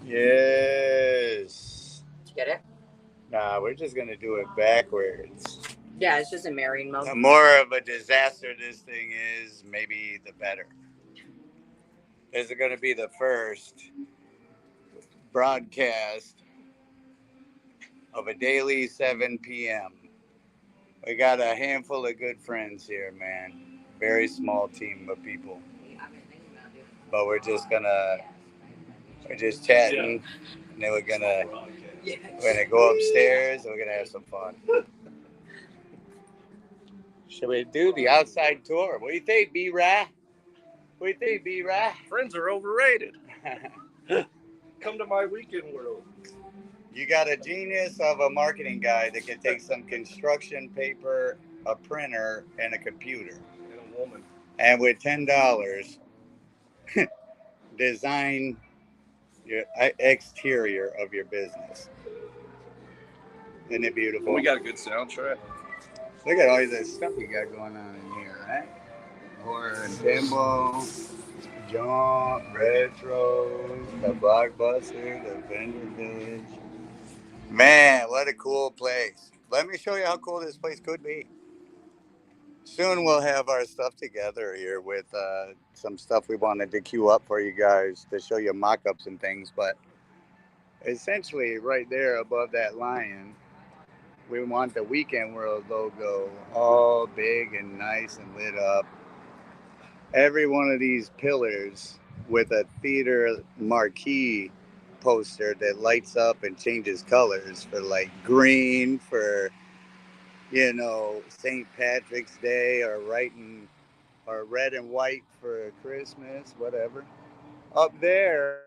Yes. Did you get it? Nah, we're just gonna do it backwards. Yeah, it's just in marrying mode. The more of a disaster this thing is, maybe the better. This is gonna be the first broadcast of a daily 7 p.m. We got a handful of good friends here, man. Very small team of people. But we're just chatting, and then we're gonna go upstairs, and we're gonna have some fun. Should we do the outside tour? What do you think, B-Rye? What do you think, B-Rye? Friends are overrated. Come to my weekend world. You got a genius of a marketing guy that can take some construction paper, a printer, and a computer. And a woman. And with $10, design your exterior of your business. Isn't it beautiful? We got a good soundtrack. Look at all this stuff we got going on in here, right? Horror and Timbo, Jaunt, Retros, the Blockbuster, the Vendor Village. Man, what a cool place. Let me show you how cool this place could be. Soon we'll have our stuff together here with some stuff we wanted to queue up for you guys to show you mock-ups and things. But essentially right there above that lion, we want the Weekend World logo all big and nice and lit up. Every one of these pillars with a theater marquee poster that lights up and changes colors for like green for, St. Patrick's Day, or red and white for Christmas, whatever. Up there,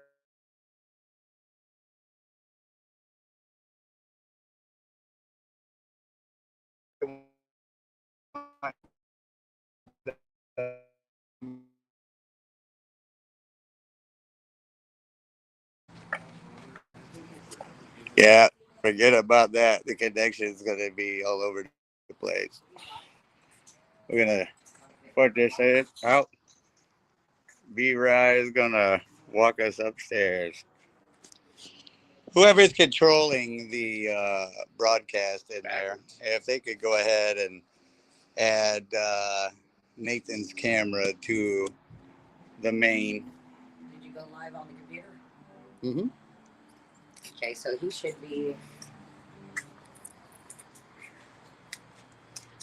yeah, forget about that. The connection is going to be all over the place. We're going to put this out. B-Rye is going to walk us upstairs. Whoever's controlling the broadcast in there, if they could go ahead and add Nathan's camera to the main. Did you go live on the computer? Mm-hmm. Okay, so he should be.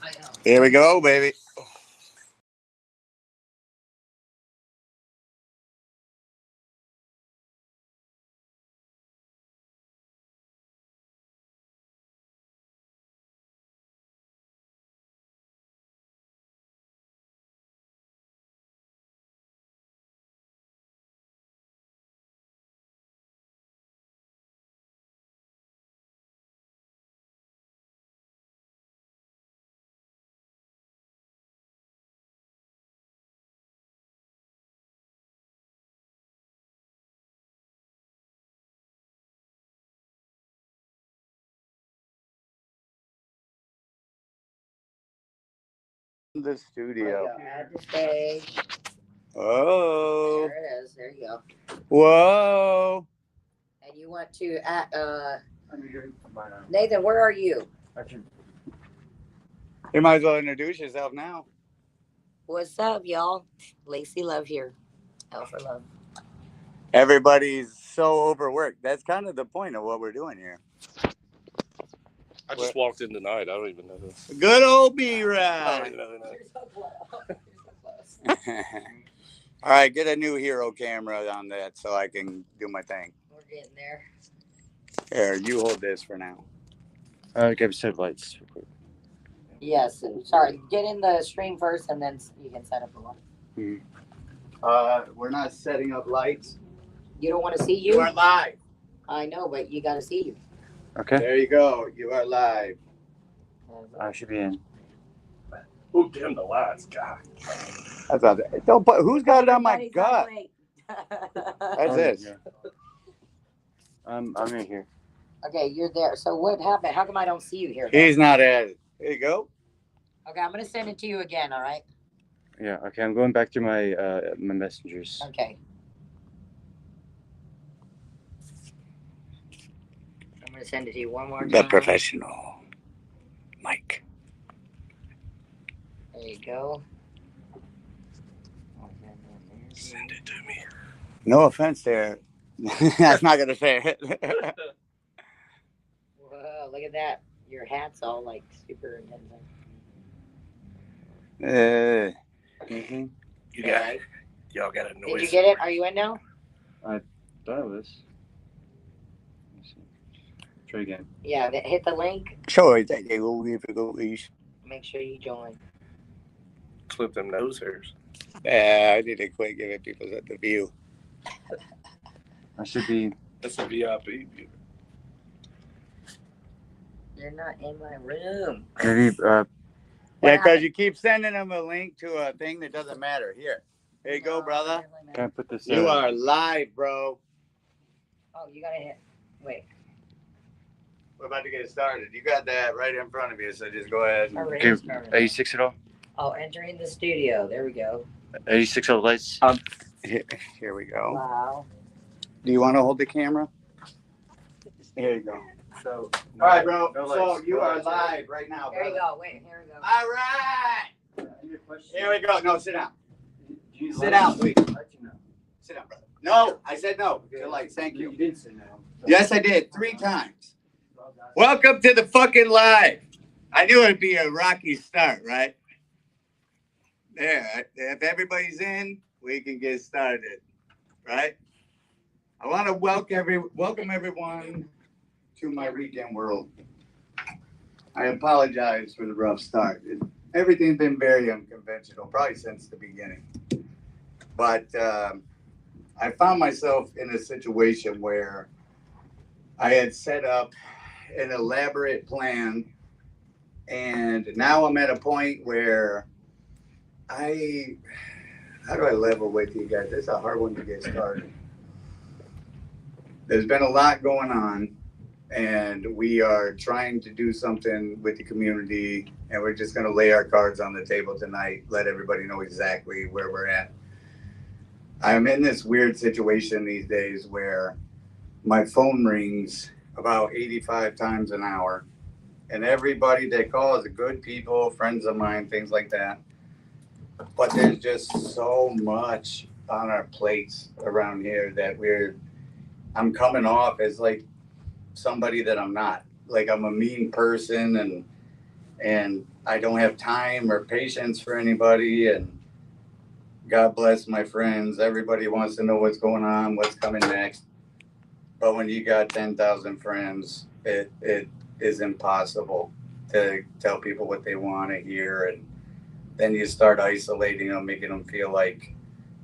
I know. Here we go, baby. The studio. Add to stage. Oh. There it is. There you go. Whoa. And you want to add, Nathan, where are you? You might as well introduce yourself now. What's up, y'all? Lacey Love here. L for Love. Everybody's so overworked. That's kind of the point of what we're doing here. I just walked in tonight. I don't even know this. Good old I B-Rye. don't even know that. You're so close. All right, get a new hero camera on that so I can do my thing. We're getting there. Here, you hold this for now. Give set lights. Yes. Sorry. Get in the stream first, and then you can set up the one. We're not setting up lights. You don't want to see you? You are live. I know, but you got to see you. Okay. There you go. You are live. I should be in. Who dimmed the lights? God. That's not, don't put, who's got it on my gut? That's this. Yeah. I'm in here. Okay, you're there. So what happened? How come I don't see you here? He's not at it. There you go. Okay, I'm gonna send it to you again. All right. Yeah. Okay. I'm going back to my messengers. Okay. gonna send it to you one more The time. professional Mike. There you go. Send it to me. No offense there. That's not gonna say it. Whoa, look at that. Your hat's all like super intense. Anything? You got y'all got a noise. Did you get it? Are you in now? Thought it was. Let's see. Try again. Yeah, hit the link. Sure, thank you. Make sure you join. Clip them nose hairs. Yeah, I need to quit giving people the view. I should be. That's a VIP view. You're not in my room. Maybe. Yeah, What because happened? you keep sending them a link to a thing that doesn't matter. Here you go, No, brother. definitely Can I not. put this? You are live, bro. Oh, you gotta hit. Wait. We're about to get started. You got that right in front of you, so just go ahead. And... Already Okay, started. 86 at all? Oh, entering the studio. There we go. 86 all the lights. Here we go. Wow. Do you want to hold the camera? Here you go. So. All right, bro. No so lights. you No are lights, live right now, There bro. you go. Wait, here we go. All right. Here we go. No, sit down. Sit Sit down, please. Sit down, brother. No, I said no. You're like, thank you. You did sit down. Yes, I did 3 times. Welcome to the fucking live. I knew it'd be a rocky start, right? There. If everybody's in, we can get started, right? I want to welcome everyone to my weekend world. I apologize for the rough start. Everything's been very unconventional, probably since the beginning. But I found myself in a situation where I had set up an elaborate plan, and now I'm at a point where how do I level with you guys? This is a hard one to get started. There's been a lot going on, and we are trying to do something with the community, and we're just going to lay our cards on the table tonight, let everybody know exactly where we're at. I'm in this weird situation these days where my phone rings about 85 times an hour, and everybody that calls are good people, friends of mine, things like that. But there's just so much on our plates around here that I'm coming off as like somebody that I'm not. Like I'm a mean person, and I don't have time or patience for anybody, and God bless my friends. Everybody wants to know what's going on, what's coming next. But when you got 10,000 friends, it is impossible to tell people what they want to hear. And then you start isolating them, making them feel like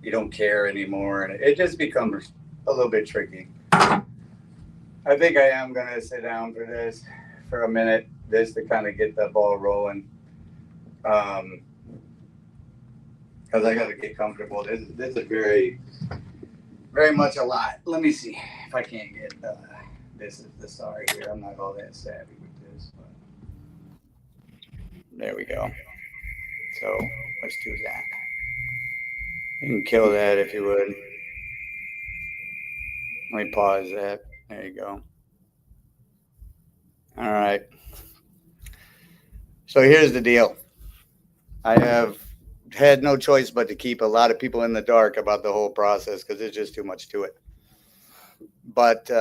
you don't care anymore. And it just becomes a little bit tricky. I think I am going to sit down for this for a minute, just to kind of get the ball rolling. Because I got to get comfortable. This is very, very much a lot. Let me see if I can't get this is the star here. I'm not all that savvy with this. But there we go. So let's do that. You can kill that if you would. Let me pause that. There you go. All right. So here's the deal. I have had no choice but to keep a lot of people in the dark about the whole process because there's just too much to it. But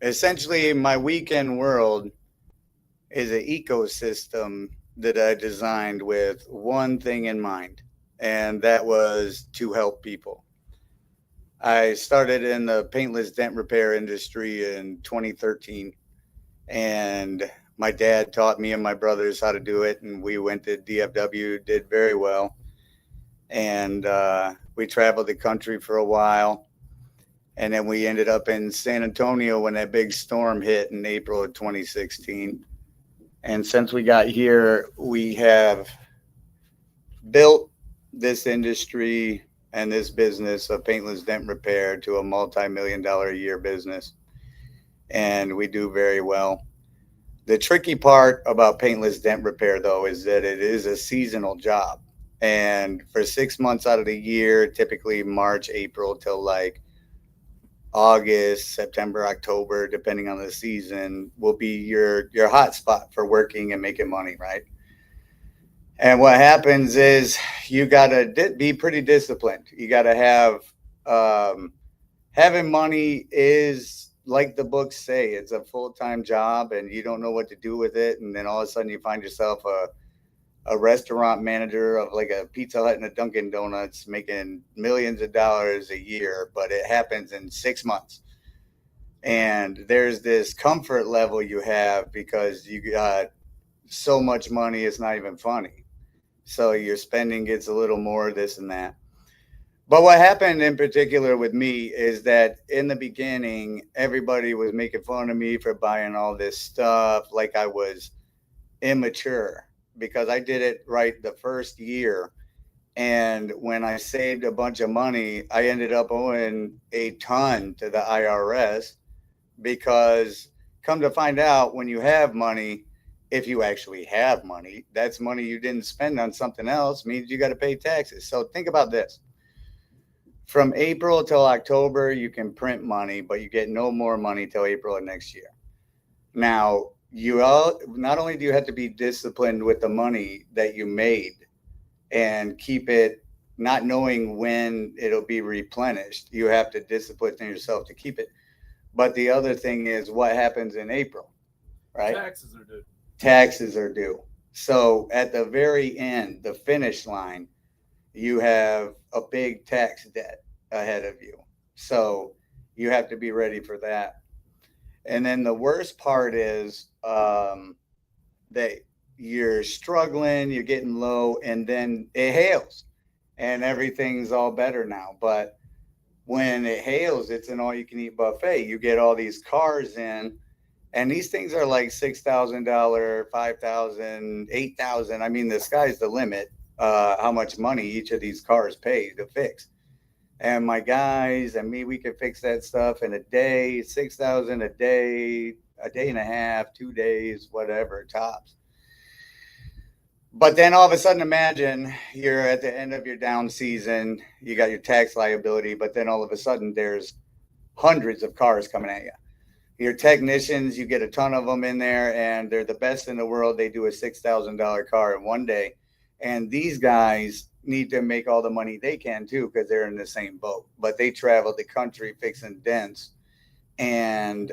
essentially, my weekend world is an ecosystem that I designed with one thing in mind, and that was to help people. I started in the paintless dent repair industry in 2013, and my dad taught me and my brothers how to do it, and we went to DFW, did very well, and we traveled the country for a while, and then we ended up in San Antonio when that big storm hit in April of 2016. And since we got here, we have built this industry and this business of paintless dent repair to a multi-million-dollar a year business. And we do very well. The tricky part about paintless dent repair, though, is that it is a seasonal job. And for 6 months out of the year, typically March, April till like August, September, October, depending on the season, will be your hot spot for working and making money, right? And what happens is you got to be pretty disciplined. You got to have having money is like the books say, it's a full-time job and you don't know what to do with it. And then all of a sudden you find yourself a restaurant manager of like a Pizza Hut and a Dunkin' Donuts making millions of dollars a year, but it happens in 6 months. And there's this comfort level you have because you got so much money, it's not even funny. So your spending gets a little more this and that. But what happened in particular with me is that in the beginning, everybody was making fun of me for buying all this stuff like I was immature because I did it right the first year. And when I saved a bunch of money, I ended up owing a ton to the IRS because come to find out when you have money, if you actually have money, that's money you didn't spend on something else, means you got to pay taxes. So think about this. From April till October, you can print money, but you get no more money till April of next year. Now, not only do you have to be disciplined with the money that you made and keep it not knowing when it'll be replenished, you have to discipline yourself to keep it. But the other thing is what happens in April, right? Taxes are due. Taxes are due. So at the very end, the finish line, you have a big tax debt ahead of you. So you have to be ready for that. And then the worst part is that you're struggling, you're getting low, and then it hails and everything's all better now. But when it hails, it's an all you can eat buffet. You get all these cars in, and these things are like $6,000, $5,000, $8,000. I mean, the sky's the limit. How much money each of these cars pay to fix. And my guys and me, we could fix that stuff in a day, 6,000 a day and a half, 2 days, whatever, tops. But then all of a sudden, imagine you're at the end of your down season, you got your tax liability, but then all of a sudden there's hundreds of cars coming at you. Your technicians, you get a ton of them in there and they're the best in the world. They do a $6,000 car in one day. And these guys need to make all the money they can too, because they're in the same boat, but they travel the country fixing dents. And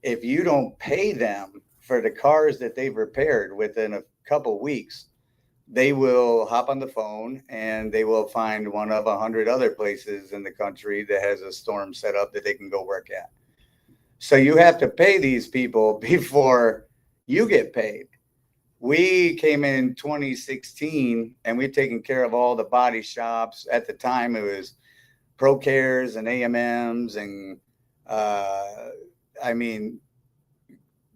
if you don't pay them for the cars that they've repaired within a couple weeks, they will hop on the phone and they will find one of 100 other places in the country that has a storm set up that they can go work at. So you have to pay these people before you get paid. We came in 2016 and we've taken care of all the body shops. At the time, it was ProCares and AMMs. And I mean,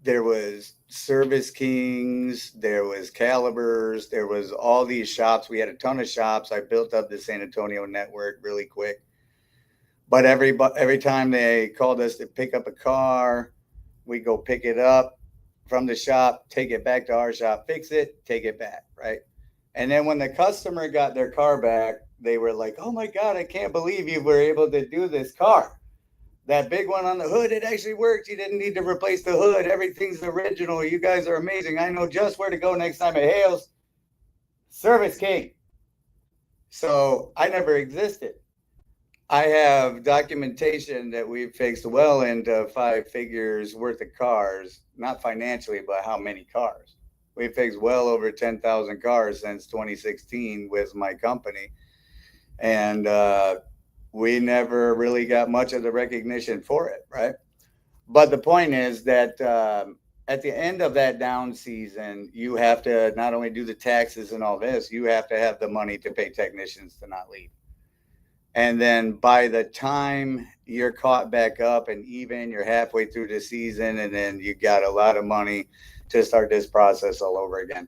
there was Service Kings, there was Calibers, there was all these shops. We had a ton of shops. I built up the San Antonio network really quick. But every time they called us to pick up a car, we go pick it up from the shop, take it back to our shop, fix it, take it back, right? And then when the customer got their car back, they were like, oh my God, I can't believe you were able to do this car. That big one on the hood, it actually worked. You didn't need to replace the hood. Everything's original. You guys are amazing. I know just where to go next time it hails. Service King. So I never existed. I have documentation that we've fixed well into 5 figures worth of cars, not financially, but how many cars. We fixed well over 10,000 cars since 2016 with my company. And we never really got much of the recognition for it, right? But the point is that at the end of that down season, you have to not only do the taxes and all this, you have to have the money to pay technicians to not leave. And then by the time you're caught back up and even, you're halfway through the season, and then you got a lot of money to start this process all over again.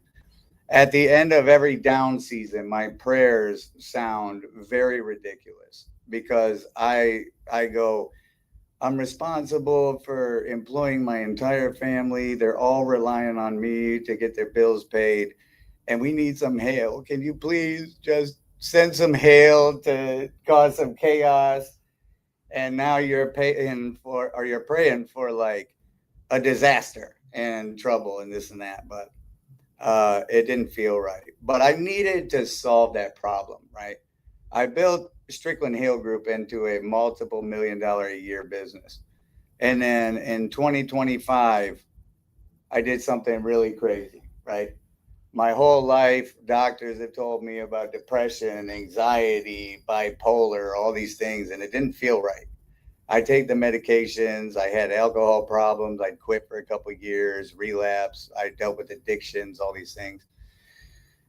At the end of every down season, my prayers sound very ridiculous because I go, I'm responsible for employing my entire family. They're all relying on me to get their bills paid. And we need some hail. Can you please just send some hail to cause some chaos? and now you're paying for, or you're praying for like a disaster and trouble and this and that. But it didn't feel right. But I needed to solve that problem, right? I built Strickland Hill Group into a multiple $1 million a year business. And then in 2025, I did something really crazy, right? My whole life, doctors have told me about depression, anxiety, bipolar, all these things, and it didn't feel right. I take the medications. I had alcohol problems. I'd quit for a couple of years, relapse. I dealt with addictions, all these things.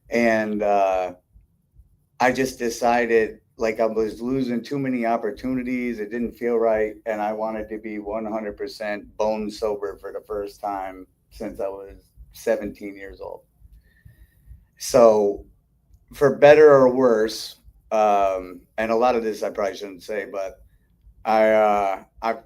And I just decided like I was losing too many opportunities. It didn't feel right. And I wanted to be 100% bone sober for the first time since I was 17 years old. So, for better or worse, and a lot of this I probably shouldn't say, but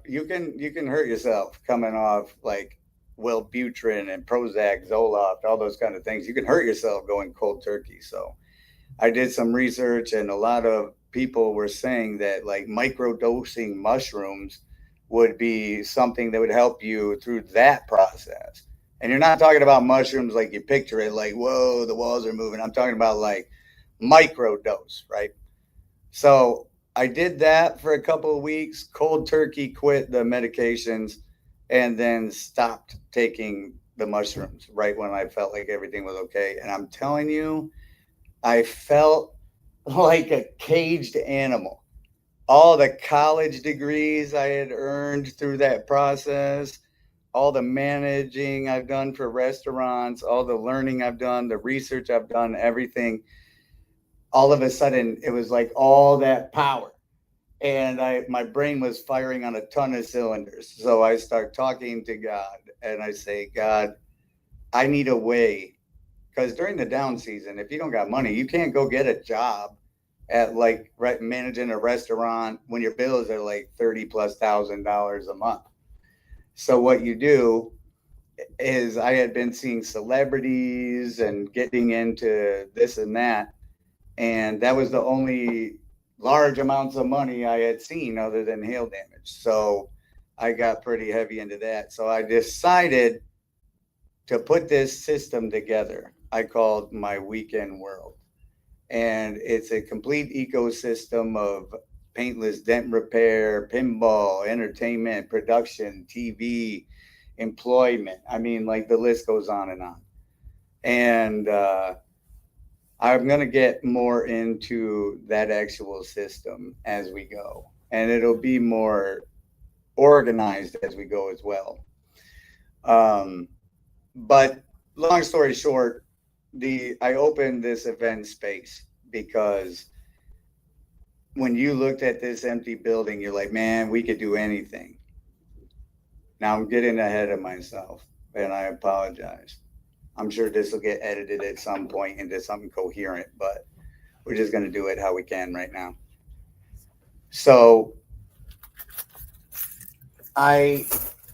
you can hurt yourself coming off like Wellbutrin and Prozac, Zoloft, all those kind of things. You can hurt yourself going cold turkey. So I did some research, and a lot of people were saying that like micro dosing mushrooms would be something that would help you through that process. And you're not talking about mushrooms like you picture it, like whoa, the walls are moving. I'm talking about like micro dose, right? So I did that for a couple of weeks, cold turkey, quit the medications, and then stopped taking the mushrooms right when I felt like everything was okay. And I'm telling you, I felt like a caged animal. All the college degrees I had earned through that process, all the managing I've done for restaurants, all the learning I've done, the research I've done, everything, all of a sudden it was like all that power. And my brain was firing on a ton of cylinders. So I start talking to God and I say, God, I need a way, because during the down season, if you don't got money, you can't go get a job at like managing a restaurant when your bills are like 30 plus $1,000 a month. So what you do is I had been seeing celebrities and getting into this and that, and that was the only large amounts of money I had seen other than hail damage. So I got pretty heavy into that. So I decided to put this system together. I called my Weekend World. And it's a complete ecosystem of paintless dent repair, pinball, entertainment, production, TV, employment. I mean, like the list goes on and on. And I'm going to get more into that actual system as we go. And it'll be more organized as we go as well. But long story short, I opened this event space because when you looked at this empty building, you're like, man, we could do anything. Now I'm getting ahead of myself, and I apologize. I'm sure this will get edited at some point into something coherent, but we're just going to do it how we can right now. So I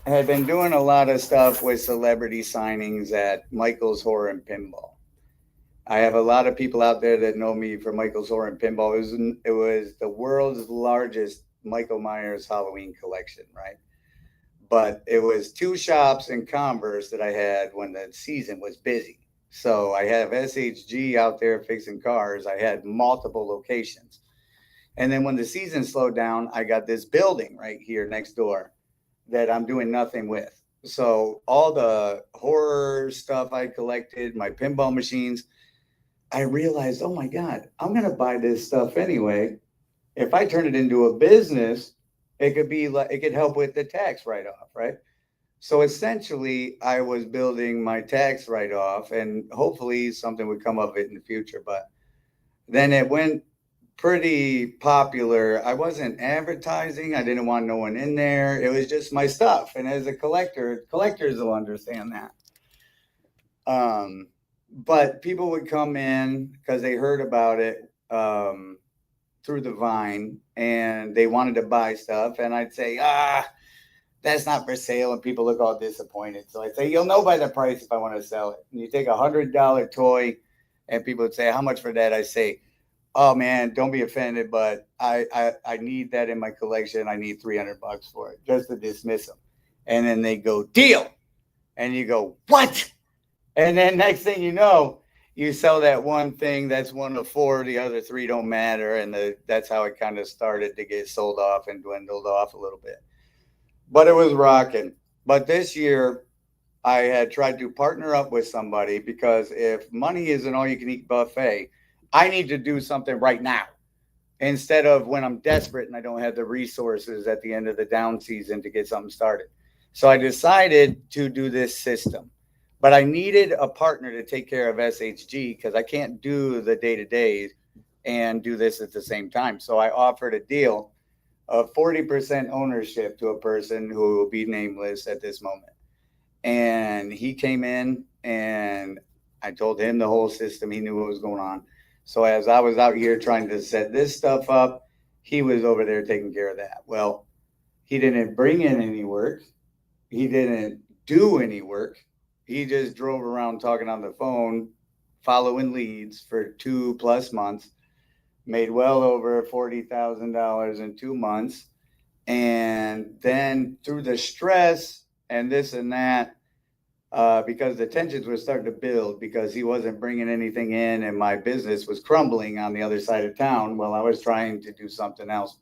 had been doing a lot of stuff with celebrity signings at Michael's Horror and Pinball. I have a lot of people out there that know me for Michael's Horror and Pinball. It was the world's largest Michael Myers Halloween collection, right? But it was 2 shops in Converse that I had when the season was busy. So I have SHG out there fixing cars. I had multiple locations. And then when the season slowed down, I got this building right here next door that I'm doing nothing with. So all the horror stuff I collected, my pinball machines, I realized, oh my God, I'm going to buy this stuff anyway. If I turn it into a business, it could be like, it could help with the tax write-off, right? So essentially, I was building my tax write-off, and hopefully something would come of it in the future. But then it went pretty popular. I wasn't advertising. I didn't want no one in there. It was just my stuff. And as a collector, collectors will understand that. But people would come in because they heard about it through the Vine, and they wanted to buy stuff. And I'd say, that's not for sale. And people look all disappointed. So I'd say, you'll know by the price if I want to sell it. And you take $100 toy, and people would say, how much for that? I say, oh man, don't be offended, but I need that in my collection. I need $300 for it just to dismiss them. And then they go, deal. And you go, what? And then next thing you know, you sell that one thing that's one of four, the other three don't matter. And that's how it kind of started to get sold off and dwindled off a little bit. But it was rocking. But this year, I had tried to partner up with somebody because if money is an all you can eat buffet, I need to do something right now instead of when I'm desperate and I don't have the resources at the end of the down season to get something started. So I decided to do this system, but I needed a partner to take care of SHG because I can't do the day to day and do this at the same time. So I offered a deal of 40% ownership to a person who will be nameless at this moment. And he came in and I told him the whole system. He knew what was going on. So as I was out here trying to set this stuff up, he was over there taking care of that. Well, he didn't bring in any work. He didn't do any work. He just drove around talking on the phone, following leads for 2+ months, made well over $40,000 in 2 months. And then through the stress and this and that, because the tensions were starting to build because he wasn't bringing anything in and my business was crumbling on the other side of town while I was trying to do something else.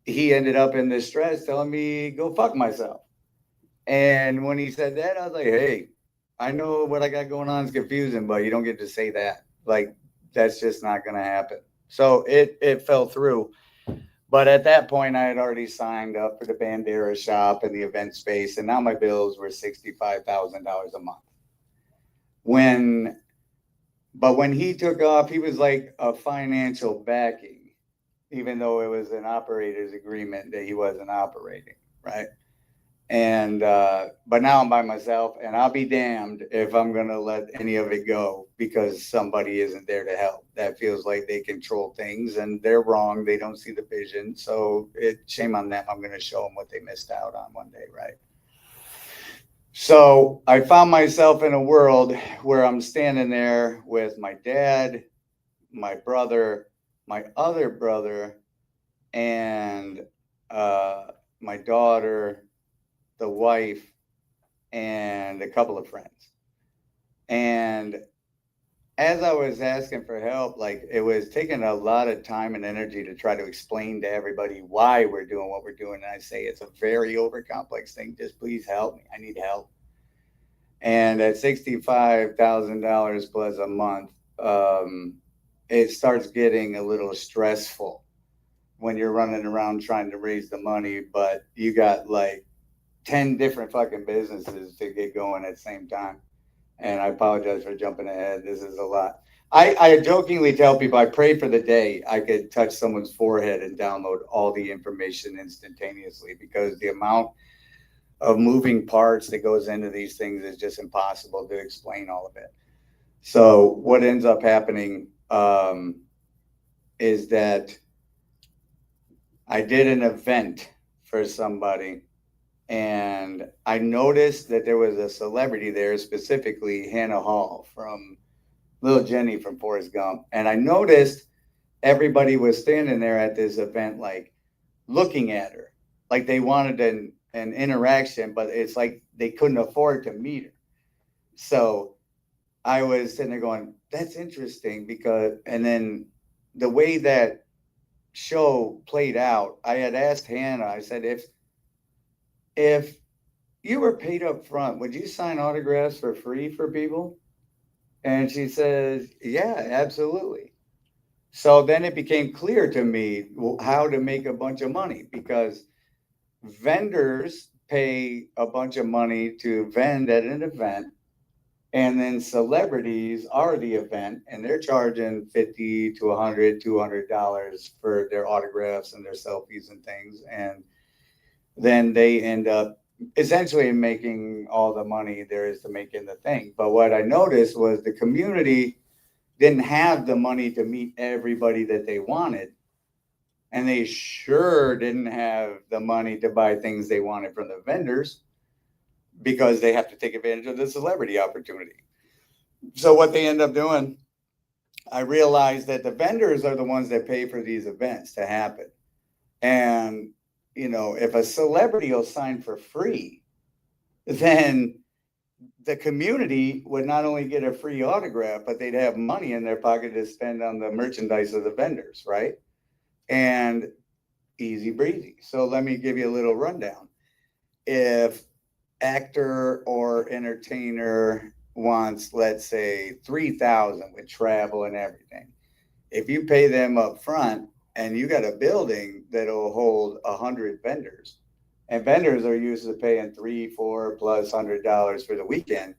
He ended up in this stress telling me, go fuck myself. And when he said that, I was like, hey, I know what I got going on is confusing, but you don't get to say that. Like, that's just not going to happen. So it fell through. But at that point, I had already signed up for the Bandera shop and the event space, and now my bills were $65,000 a month. But when he took off, he was like a financial backing, even though it was an operator's agreement that he wasn't operating, right? And but now I'm by myself, and I'll be damned if I'm gonna let any of it go because somebody isn't there to help. That feels like they control things, and they're wrong. They don't see the vision, so shame on them. I'm gonna show them what they missed out on one day, right? So I found myself in a world where I'm standing there with my dad, my brother, my other brother, and my daughter, the wife, and a couple of friends. And as I was asking for help, like it was taking a lot of time and energy to try to explain to everybody why we're doing what we're doing. And I say it's a very overcomplex thing. Just please help me. I need help. And at $65,000 plus a month, it starts getting a little stressful when you're running around trying to raise the money, but you got like 10 different fucking businesses to get going at the same time. And I apologize for jumping ahead. This is a lot. I jokingly tell people I pray for the day I could touch someone's forehead and download all the information instantaneously because the amount of moving parts that goes into these things is just impossible to explain all of it. So what ends up happening is that I did an event for somebody and I noticed that there was a celebrity there, specifically Hannah Hall from Little Jenny from Forrest Gump. And I noticed everybody was standing there at this event, like looking at her, like they wanted an interaction, but it's like they couldn't afford to meet her. So I was sitting there going, that's interesting because, and then the way that show played out, I had asked Hannah, I said, if you were paid up front, would you sign autographs for free for people? And she says, yeah, absolutely. So then it became clear to me how to make a bunch of money because vendors pay a bunch of money to vend at an event. And then celebrities are the event and they're charging $50 to $100, $200 for their autographs and their selfies and things. And then they end up essentially making all the money there is to make in the thing. But what I noticed was the community didn't have the money to meet everybody that they wanted. And they sure didn't have the money to buy things they wanted from the vendors because they have to take advantage of the celebrity opportunity. So what they end up doing I realized that the vendors are the ones that pay for these events to happen. And, you know, if a celebrity will sign for free, then the community would not only get a free autograph, but they'd have money in their pocket to spend on the merchandise of the vendors, right? And easy breezy. So let me give you a little rundown. If actor or entertainer wants, let's say, 3,000 with travel and everything, if you pay them up front and you got a building that'll hold 100 vendors, and vendors are used to paying $3, $4 plus $100 for the weekend.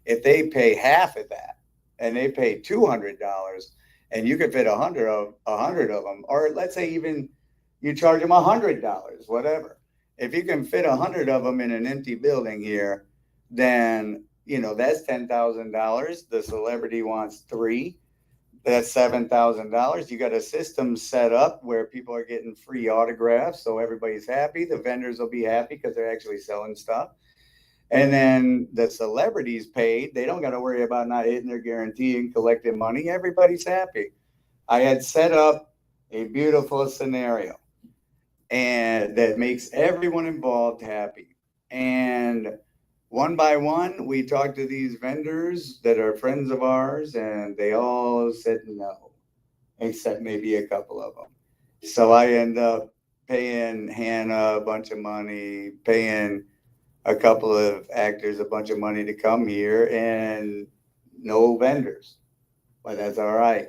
If they pay half of that and they pay $200, and you can fit 100 of them, or let's say even you charge them $100, whatever. If you can fit 100 of them in an empty building here, then you know that's $10,000. The celebrity wants 3. That's $7,000. You got a system set up where people are getting free autographs, so everybody's happy. The vendors will be happy because they're actually selling stuff. And then the celebrities paid. They don't got to worry about not hitting their guarantee and collecting money. Everybody's happy. I had set up a beautiful scenario, and that makes everyone involved happy. And one by one, we talked to these vendors that are friends of ours, and they all said no, except maybe a couple of them. So I end up paying Hannah a bunch of money, paying a couple of actors a bunch of money to come here, and no vendors. But that's all right.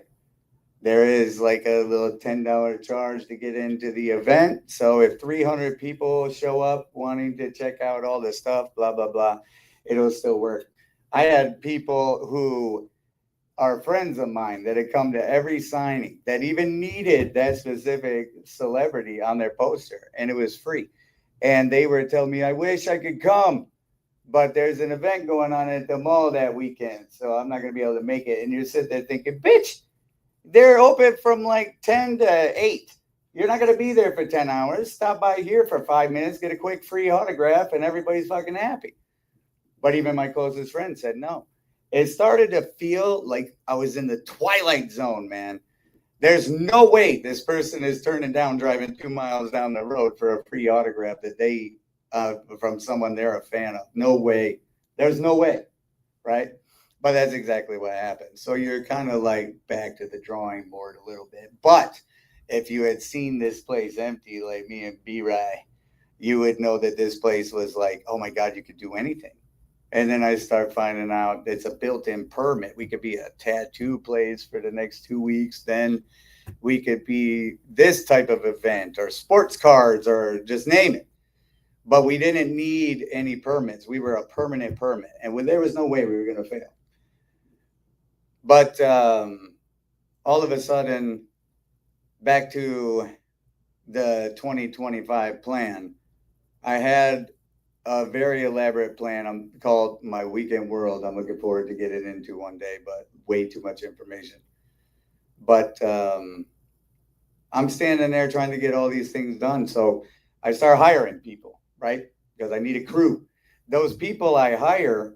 There is like a little $10 charge to get into the event. So if 300 people show up wanting to check out all the stuff, blah, blah, blah, it'll still work. I had people who are friends of mine that had come to every signing that even needed that specific celebrity on their poster, and it was free. And they were telling me, I wish I could come, but there's an event going on at the mall that weekend, so I'm not going to be able to make it. And you're sitting there thinking, bitch, they're open from like 10 to 8. You're not going to be there for 10 hours. Stop by here for 5 minutes, get a quick free autograph, and everybody's fucking happy. But even my closest friend said no. It started to feel like I was in the twilight zone, man. There's no way this person is turning down driving 2 miles down the road for a free autograph that they, from someone they're a fan of. No way. There's no way, right? But that's exactly what happened. So you're kind of like back to the drawing board a little bit. But if you had seen this place empty, like me and B-Ray, you would know that this place was like, oh my God, you could do anything. And then I start finding out it's a built-in permit. We could be a tattoo place for the next 2 weeks. Then we could be this type of event or sports cards or just name it. But we didn't need any permits. We were a permanent permit. And when there was no way we were going to fail. But all of a sudden, back to the 2025 plan, I had a very elaborate plan called My Weekend World. I'm looking forward to get it into one day, but way too much information. But I'm standing there trying to get all these things done. So I start hiring people, right? Because I need a crew. Those people I hire,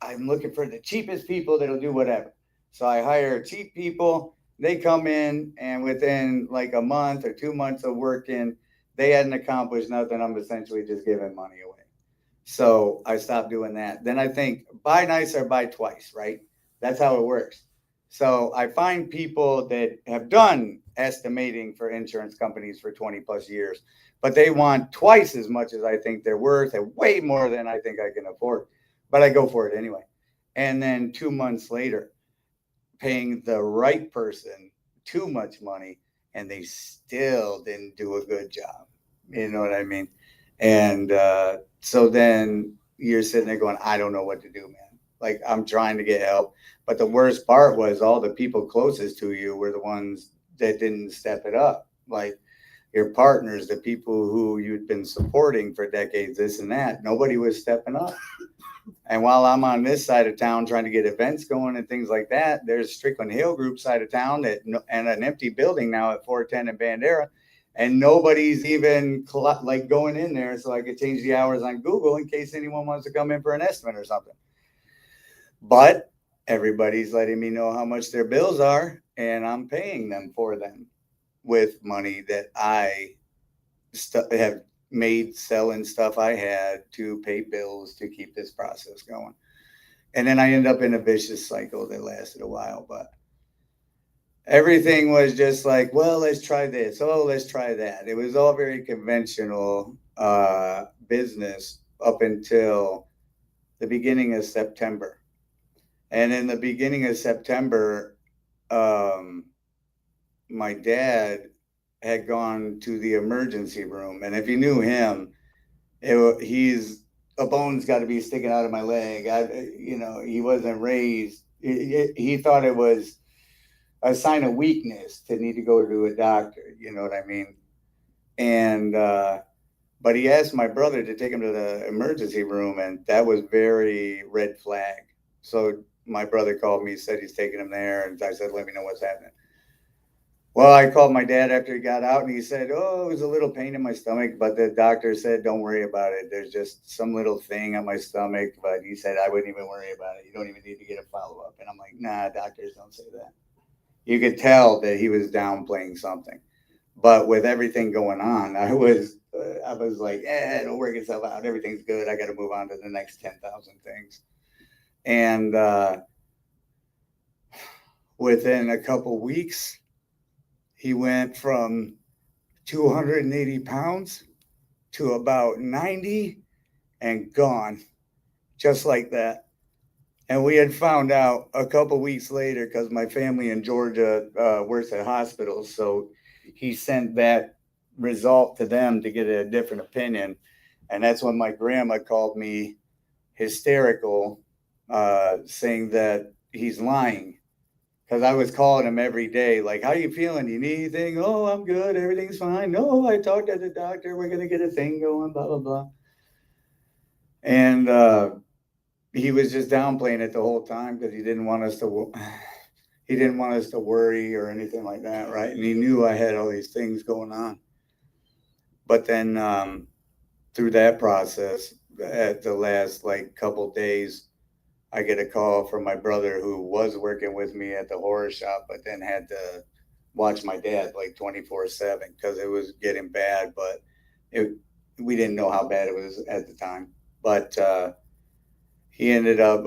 I'm looking for the cheapest people that'll do whatever. So I hire cheap people. They come in, and within like a month or 2 months of working, they hadn't accomplished nothing. I'm essentially just giving money away. So I stopped doing that. Then I think buy nice or buy twice, right? That's how it works. So I find people that have done estimating for insurance companies for 20 plus years, but they want twice as much as I think they're worth and way more than I think I can afford. But I go for it anyway. And then 2 months later, paying the right person too much money, and they still didn't do a good job. You know what I mean? And so then you're sitting there going, I don't know what to do, man. Like, I'm trying to get help. But the worst part was all the people closest to you were the ones that didn't step it up. Like your partners, the people who you'd been supporting for decades, this and that, nobody was stepping up. And while I'm on this side of town trying to get events going and things like that, there's Strickland Hill Group side of town and an empty building now at 410 and Bandera, and nobody's even like going in there so I could change the hours on Google in case anyone wants to come in for an estimate or something. But everybody's letting me know how much their bills are, and I'm paying them for them with money that I have made selling stuff I had to pay bills to keep this process going. And then I end up in a vicious cycle that lasted a while, but everything was just like, well, let's try this. Oh, let's try that. It was all very conventional business up until the beginning of September. And in the beginning of September, um, my dad had gone to the emergency room. And if you knew him, he's a bone's got to be sticking out of my leg. He wasn't raised. He thought it was a sign of weakness to need to go to a doctor. You know what I mean? And but he asked my brother to take him to the emergency room, and that was very red flag. So my brother called me, said he's taking him there, and I said, let me know what's happening. Well, I called my dad after he got out, and he said, oh, it was a little pain in my stomach, but the doctor said, don't worry about it. There's just some little thing on my stomach, but he said, I wouldn't even worry about it. You don't even need to get a follow-up. And I'm like, nah, doctors don't say that. You could tell that he was downplaying something. But with everything going on, I was like, it'll work itself out. Everything's good. I got to move on to the next 10,000 things. And within a couple weeks, he went from 280 pounds to about 90 and gone, just like that. And we had found out a couple weeks later, because my family in Georgia works at hospitals. So he sent that result to them to get a different opinion. And that's when my grandma called me hysterical, saying that he's lying. Because I was calling him every day, like, how you feeling? You need anything? Oh, I'm good. Everything's fine. No, I talked to the doctor. We're going to get a thing going, blah, blah, blah. And he was just downplaying it the whole time because he didn't want us to worry or anything like that, right? And he knew I had all these things going on. But then through that process, at the last couple days, I get a call from my brother who was working with me at the horror shop, but then had to watch my dad 24/7 because it was getting bad. But we didn't know how bad it was at the time. But he ended up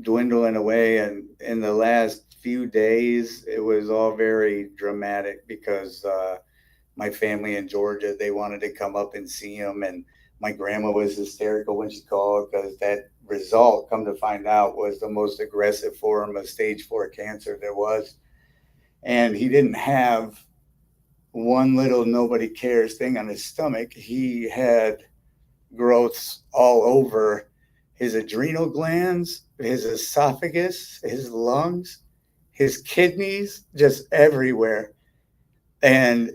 dwindling away. And in the last few days, it was all very dramatic because my family in Georgia, they wanted to come up and see him. And my grandma was hysterical when she called because that result, come to find out, was the most aggressive form of stage 4 cancer there was. And he didn't have one little nobody cares thing on his stomach. He had growths all over his adrenal glands, his esophagus, his lungs, his kidneys, just everywhere. And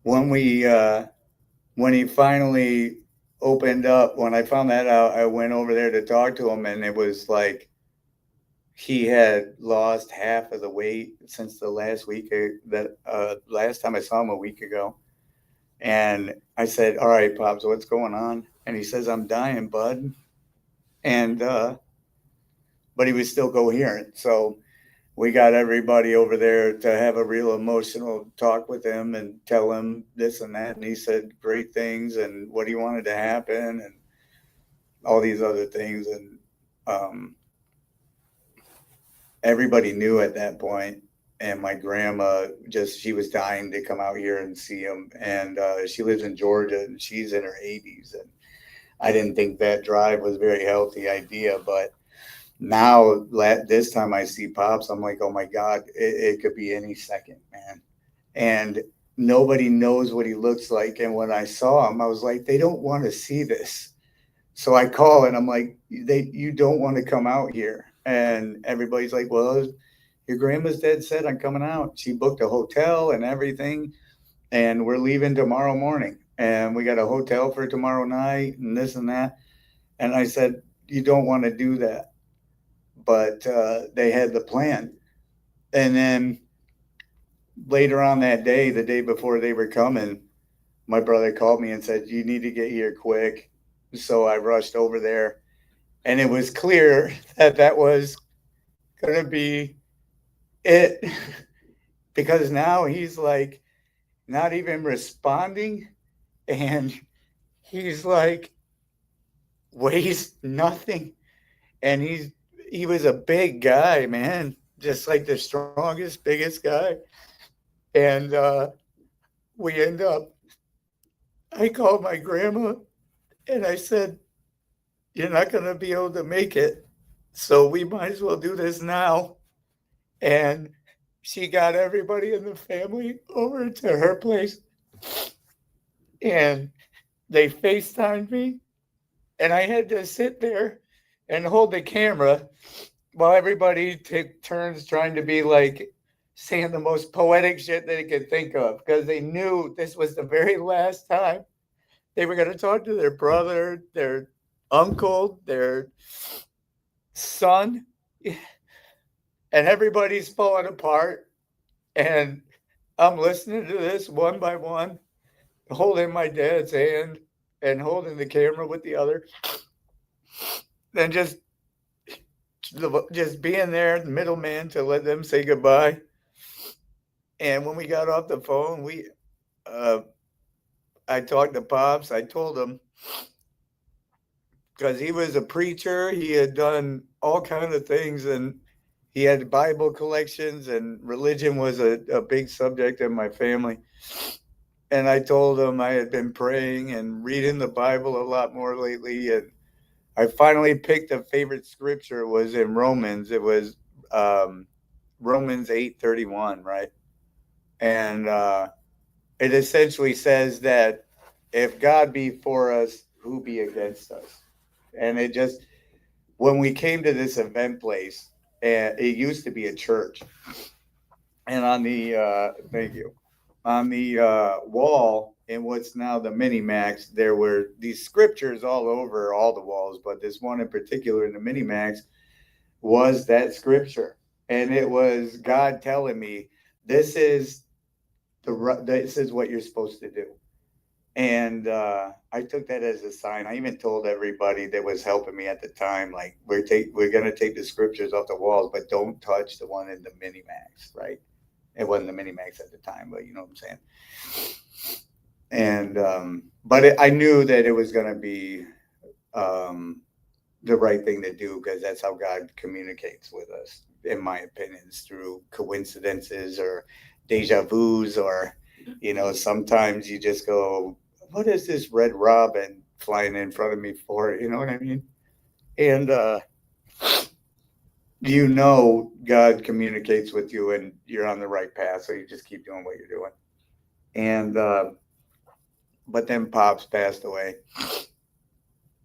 when he finally opened up, when I found that out, I went over there to talk to him, and it was like he had lost half of the weight since the last time I saw him a week ago. And I said, all right, Pops, what's going on? And he says, I'm dying, bud. And but he was still coherent. So we got everybody over there to have a real emotional talk with him and tell him this and that. And he said great things and what he wanted to happen and all these other things. And everybody knew at that point. And my grandma she was dying to come out here and see him. And she lives in Georgia and she's in her 80s. And I didn't think that drive was a very healthy idea, but now this time I see Pops, I'm like, oh my God, it could be any second, man. And nobody knows what he looks like. And when I saw him, I was like, they don't want to see this. So I call and I'm like, you don't want to come out here. And everybody's like, well, your grandma's dead set on coming out. She booked a hotel and everything. And we're leaving tomorrow morning. And we got a hotel for tomorrow night and this and that. And I said, you don't want to do that. But they had the plan. And then later on that day, the day before they were coming, my brother called me and said, you need to get here quick. So I rushed over there. And it was clear that that was going to be it because now he's like not even responding and he's like weighs nothing and he was a big guy, man, just like the strongest, biggest guy. And we end up, I called my grandma and I said, "You're not going to be able to make it. So we might as well do this now." And she got everybody in the family over to her place and they FaceTimed me. And I had to sit there and hold the camera while everybody took turns trying to be like saying the most poetic shit that they could think of because they knew this was the very last time they were going to talk to their brother, their uncle, their son, and everybody's falling apart. And I'm listening to this one by one, holding my dad's hand and holding the camera with the other, and just being there, the middleman, to let them say goodbye. And when we got off the phone, I talked to Pops. I told him, because he was a preacher, he had done all kinds of things, and he had Bible collections, and religion was a big subject in my family. And I told him I had been praying and reading the Bible a lot more lately, and I finally picked a favorite scripture. Was in Romans. It was Romans 8:31, right? And it essentially says that if God be for us, who be against us? And it just, when we came to this event place, and it used to be a church, and on the thank you, on the wall in what's now the Minimax, there were these scriptures all over all the walls, but this one in particular in the Minimax was that scripture, and it was God telling me, this is what you're supposed to do. And I took that as a sign. I even told everybody that was helping me at the time, like, we're going to take the scriptures off the walls, but don't touch the one in the Minimax, right? It wasn't the Minimax at the time, but you know what I'm saying? And but I knew that it was going to be the right thing to do, because that's how God communicates with us, in my opinions, through coincidences or deja vus, or, you know, sometimes you just go, what is this red robin flying in front of me for? You know what I mean? And you know, God communicates with you and you're on the right path, so you just keep doing what you're doing. And but then Pops passed away,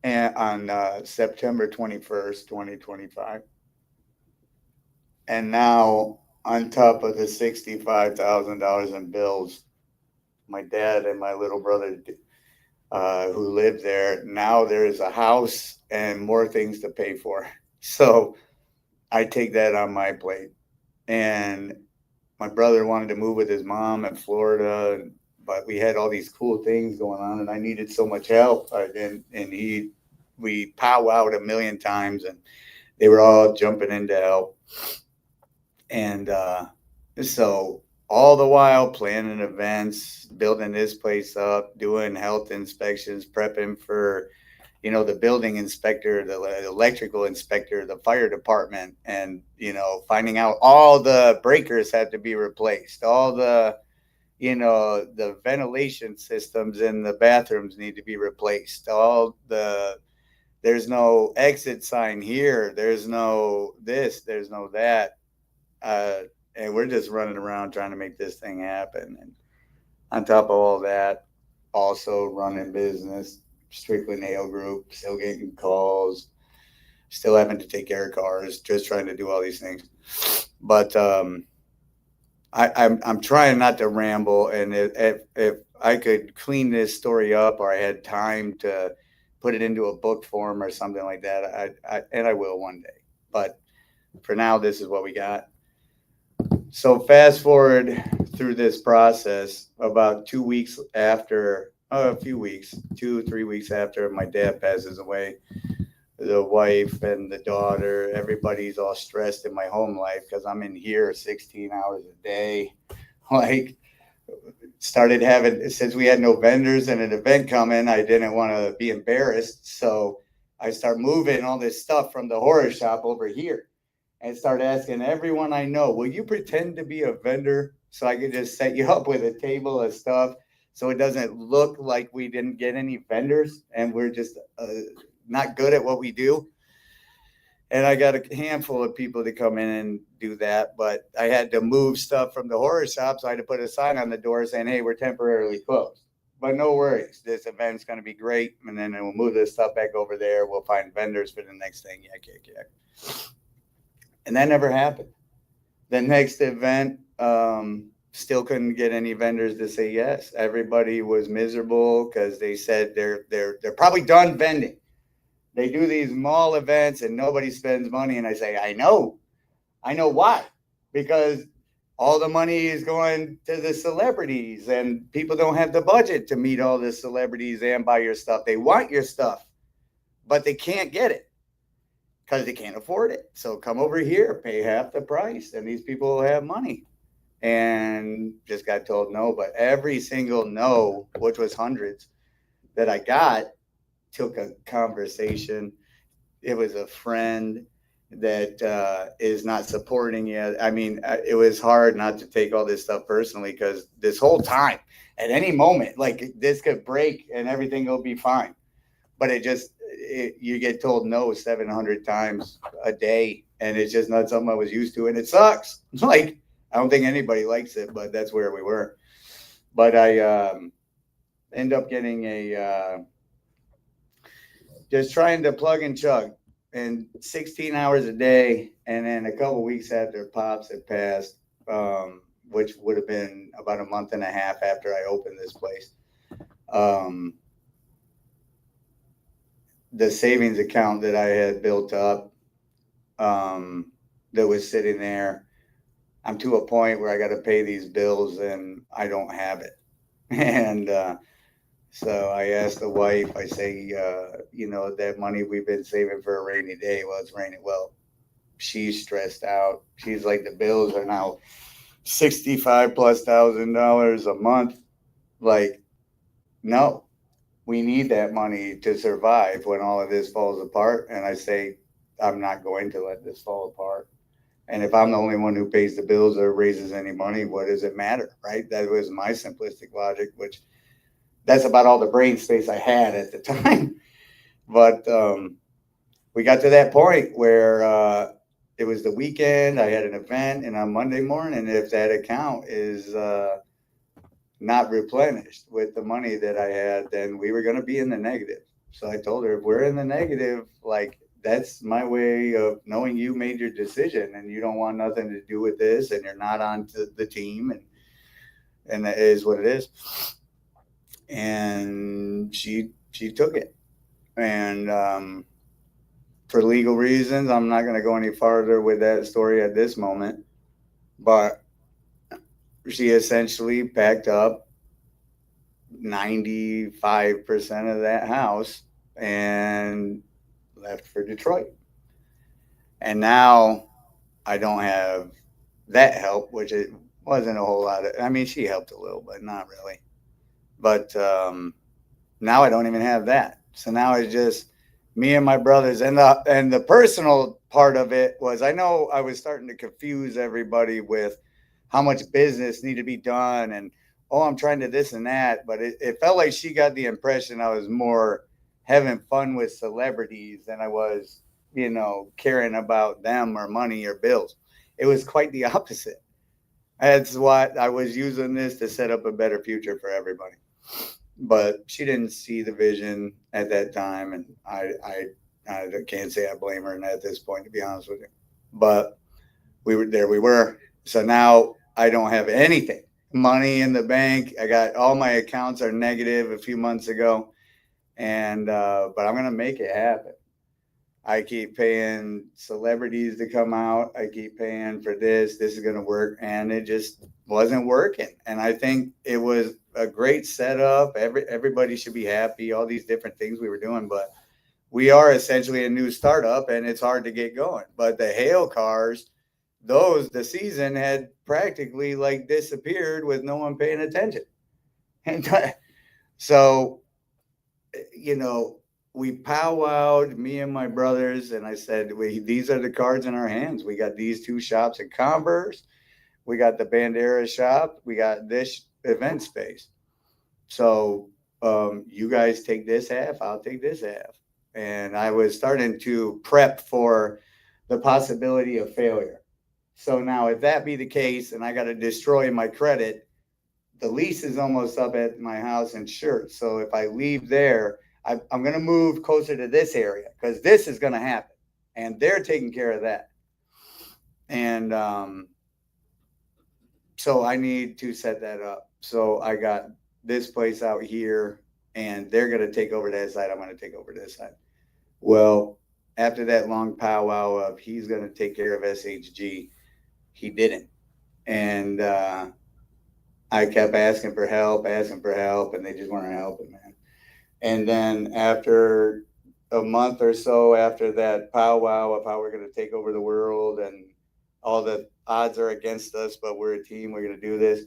and on September 21st, 2025. And now, on top of the $65,000 in bills, my dad and my little brother who lived there, now there's a house and more things to pay for. So I take that on my plate. And my brother wanted to move with his mom in Florida, but we had all these cool things going on, and I needed so much help. We powwowed a million times, and they were all jumping in to help. And so all the while planning events, building this place up, doing health inspections, prepping for, you know, the building inspector, the electrical inspector, the fire department, and, you know, finding out all the breakers had to be replaced, all the, you know, the ventilation systems in the bathrooms need to be replaced, there's no exit sign here, there's no this, there's no that. And we're just running around trying to make this thing happen. And on top of all that, also running business, Strictly Nail Group, still getting calls, still having to take care of cars, just trying to do all these things. But I'm trying not to ramble. And if I could clean this story up, or I had time to put it into a book form or something like that, I will one day. But for now, this is what we got. So fast forward through this process, about 2 weeks after, 2, 3 weeks after my dad passes away, the wife and the daughter, everybody's all stressed in my home life because I'm in here 16 hours a day. Like, started having, since we had no vendors and an event coming, I didn't want to be embarrassed. So I start moving all this stuff from the horror shop over here and start asking everyone I know, will you pretend to be a vendor so I can just set you up with a table of stuff so it doesn't look like we didn't get any vendors and we're just not good at what we do. And I got a handful of people to come in and do that, but I had to move stuff from the horror shop, so I had to put a sign on the door saying, "Hey, we're temporarily closed, but no worries, this event's going to be great." And then we'll move this stuff back over there. We'll find vendors for the next thing. Yeah. And that never happened. The next event, still couldn't get any vendors to say yes. Everybody was miserable because they said they're probably done vending. They do these mall events and nobody spends money. And I say, I know why, because all the money is going to the celebrities and people don't have the budget to meet all the celebrities and buy your stuff. They want your stuff, but they can't get it because they can't afford it. So come over here, pay half the price, and these people will have money. And just got told no, but every single no, which was hundreds that I got, took a conversation. It was a friend that is not supporting you. I mean, it was hard not to take all this stuff personally because this whole time, at any moment, like this could break and everything will be fine. But you get told no 700 times a day, and it's just not something I was used to, and it sucks. It's like, I don't think anybody likes it, but that's where we were. But I end up getting just trying to plug and chug, and 16 hours a day. And then a couple of weeks after Pops had passed, which would have been about a month and a half after I opened this place, the savings account that I had built up, that was sitting there, I'm to a point where I got to pay these bills and I don't have it. And so I asked the wife, I say, that money we've been saving for a rainy day. Well, it's raining. Well, she's stressed out. She's like, the bills are now $65,000+ a month. Like, no, we need that money to survive when all of this falls apart. And I say, I'm not going to let this fall apart. And if I'm the only one who pays the bills or raises any money, what does it matter, right? That was my simplistic logic, which that's about all the brain space I had at the time. But we got to that point where it was the weekend. I had an event, and on Monday morning, if that account is not replenished with the money that I had, then we were going to be in the negative. So I told her, if we're in the negative, like, that's my way of knowing you made your decision and you don't want nothing to do with this and you're not on to the team, and that is what it is. And she took it. And for legal reasons, I'm not going to go any farther with that story at this moment. But she essentially packed up 95% of that house and left for Detroit. And now I don't have that help, which it wasn't a whole lot of, I mean, she helped a little, but not really. But now I don't even have that. So now it's just me and my brothers. And the personal part of it was, I know I was starting to confuse everybody with how much business needed to be done and, oh, I'm trying to this and that. But it felt like she got the impression I was more having fun with celebrities than I was, caring about them or money or bills. It was quite the opposite. That's what I was using this to set up a better future for everybody. But she didn't see the vision at that time, and I can't say I blame her at this point, to be honest with you. But we were. So now I don't have anything. Money in the bank. I got all my accounts are negative a few months ago. And but I'm gonna make it happen. I keep paying celebrities to come out. I keep paying for this. This is gonna work, and it just wasn't working. And I think it was a great setup. Everybody should be happy. All these different things we were doing, but we are essentially a new startup and it's hard to get going. But the hail cars, the season had practically like disappeared with no one paying attention. And so, we powwowed, me and my brothers, and I said, these are the cards in our hands. We got these 2 shops at Converse. We got the Bandera shop. We got this event space. So you guys take this half, I'll take this half. And I was starting to prep for the possibility of failure. So now if that be the case and I got to destroy my credit, the lease is almost up at my house in Schertz. So if I leave there, I'm going to move closer to this area because this is going to happen. And they're taking care of that. And so I need to set that up. So I got this place out here and they're going to take over that side. I'm going to take over this side. Well, after that long powwow of he's going to take care of SHG, he didn't. And I kept asking for help, and they just weren't helping, man. And then after a month or so after that powwow of how we're going to take over the world and all the odds are against us, but we're a team, we're going to do this.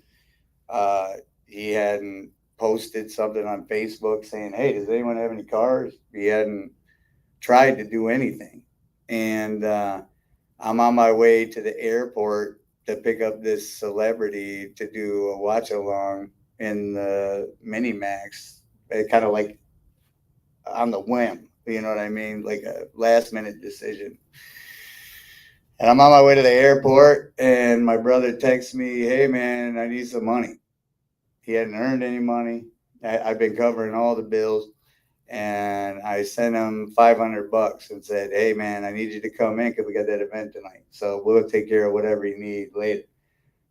He hadn't posted something on Facebook saying, hey, does anyone have any cars? He hadn't tried to do anything. And I'm on my way to the airport to pick up this celebrity to do a watch along in the Minimax, kind of like on the whim, you know what I mean? Like a last minute decision. And I'm on my way to the airport and my brother texts me, hey man, I need some money. He hadn't earned any money. I've been covering all the bills. And I sent him $500 and said, hey man, I need you to come in because we got that event tonight. So we'll take care of whatever you need later.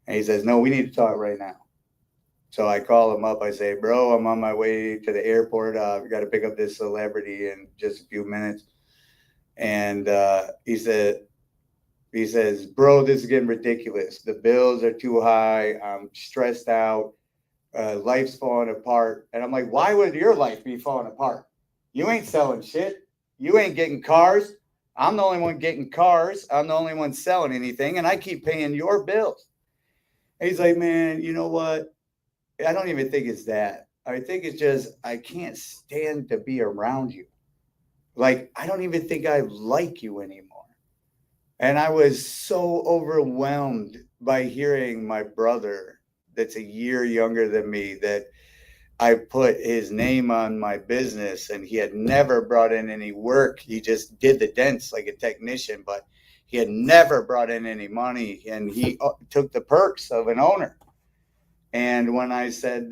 And he says, no, we need to talk right now. So I call him up. I say, bro, I'm on my way to the airport. We got to pick up this celebrity in just a few minutes. And he says, bro, this is getting ridiculous. The bills are too high. I'm stressed out. Life's falling apart. And I'm like, why would your life be falling apart? You ain't selling shit. You ain't getting cars. I'm the only one getting cars. I'm the only one selling anything. And I keep paying your bills. And he's like, man, you know what? I don't even think it's that. I think it's just, I can't stand to be around you. Like, I don't even think I like you anymore. And I was so overwhelmed by hearing my brother, that's a year younger than me, that I put his name on my business and he had never brought in any work. He just did the dents like a technician, but he had never brought in any money and he took the perks of an owner. And when I said,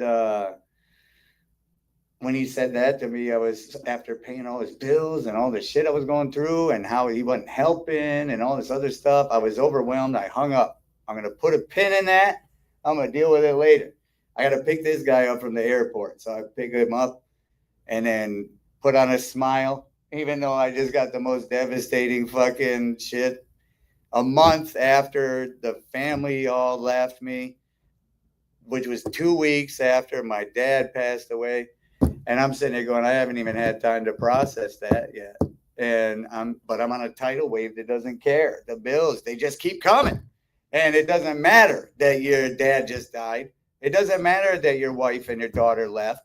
when he said that to me, I was, after paying all his bills and all the shit I was going through and how he wasn't helping and all this other stuff, I was overwhelmed. I hung up. I'm going to put a pin in that. I'm going to deal with it later. I got to pick this guy up from the airport. So I pick him up and then put on a smile, even though I just got the most devastating fucking shit. A month after the family all left me, which was 2 weeks after my dad passed away. And I'm sitting there going, I haven't even had time to process that yet. But I'm on a tidal wave that doesn't care. The bills, they just keep coming. And it doesn't matter that your dad just died. It doesn't matter that your wife and your daughter left.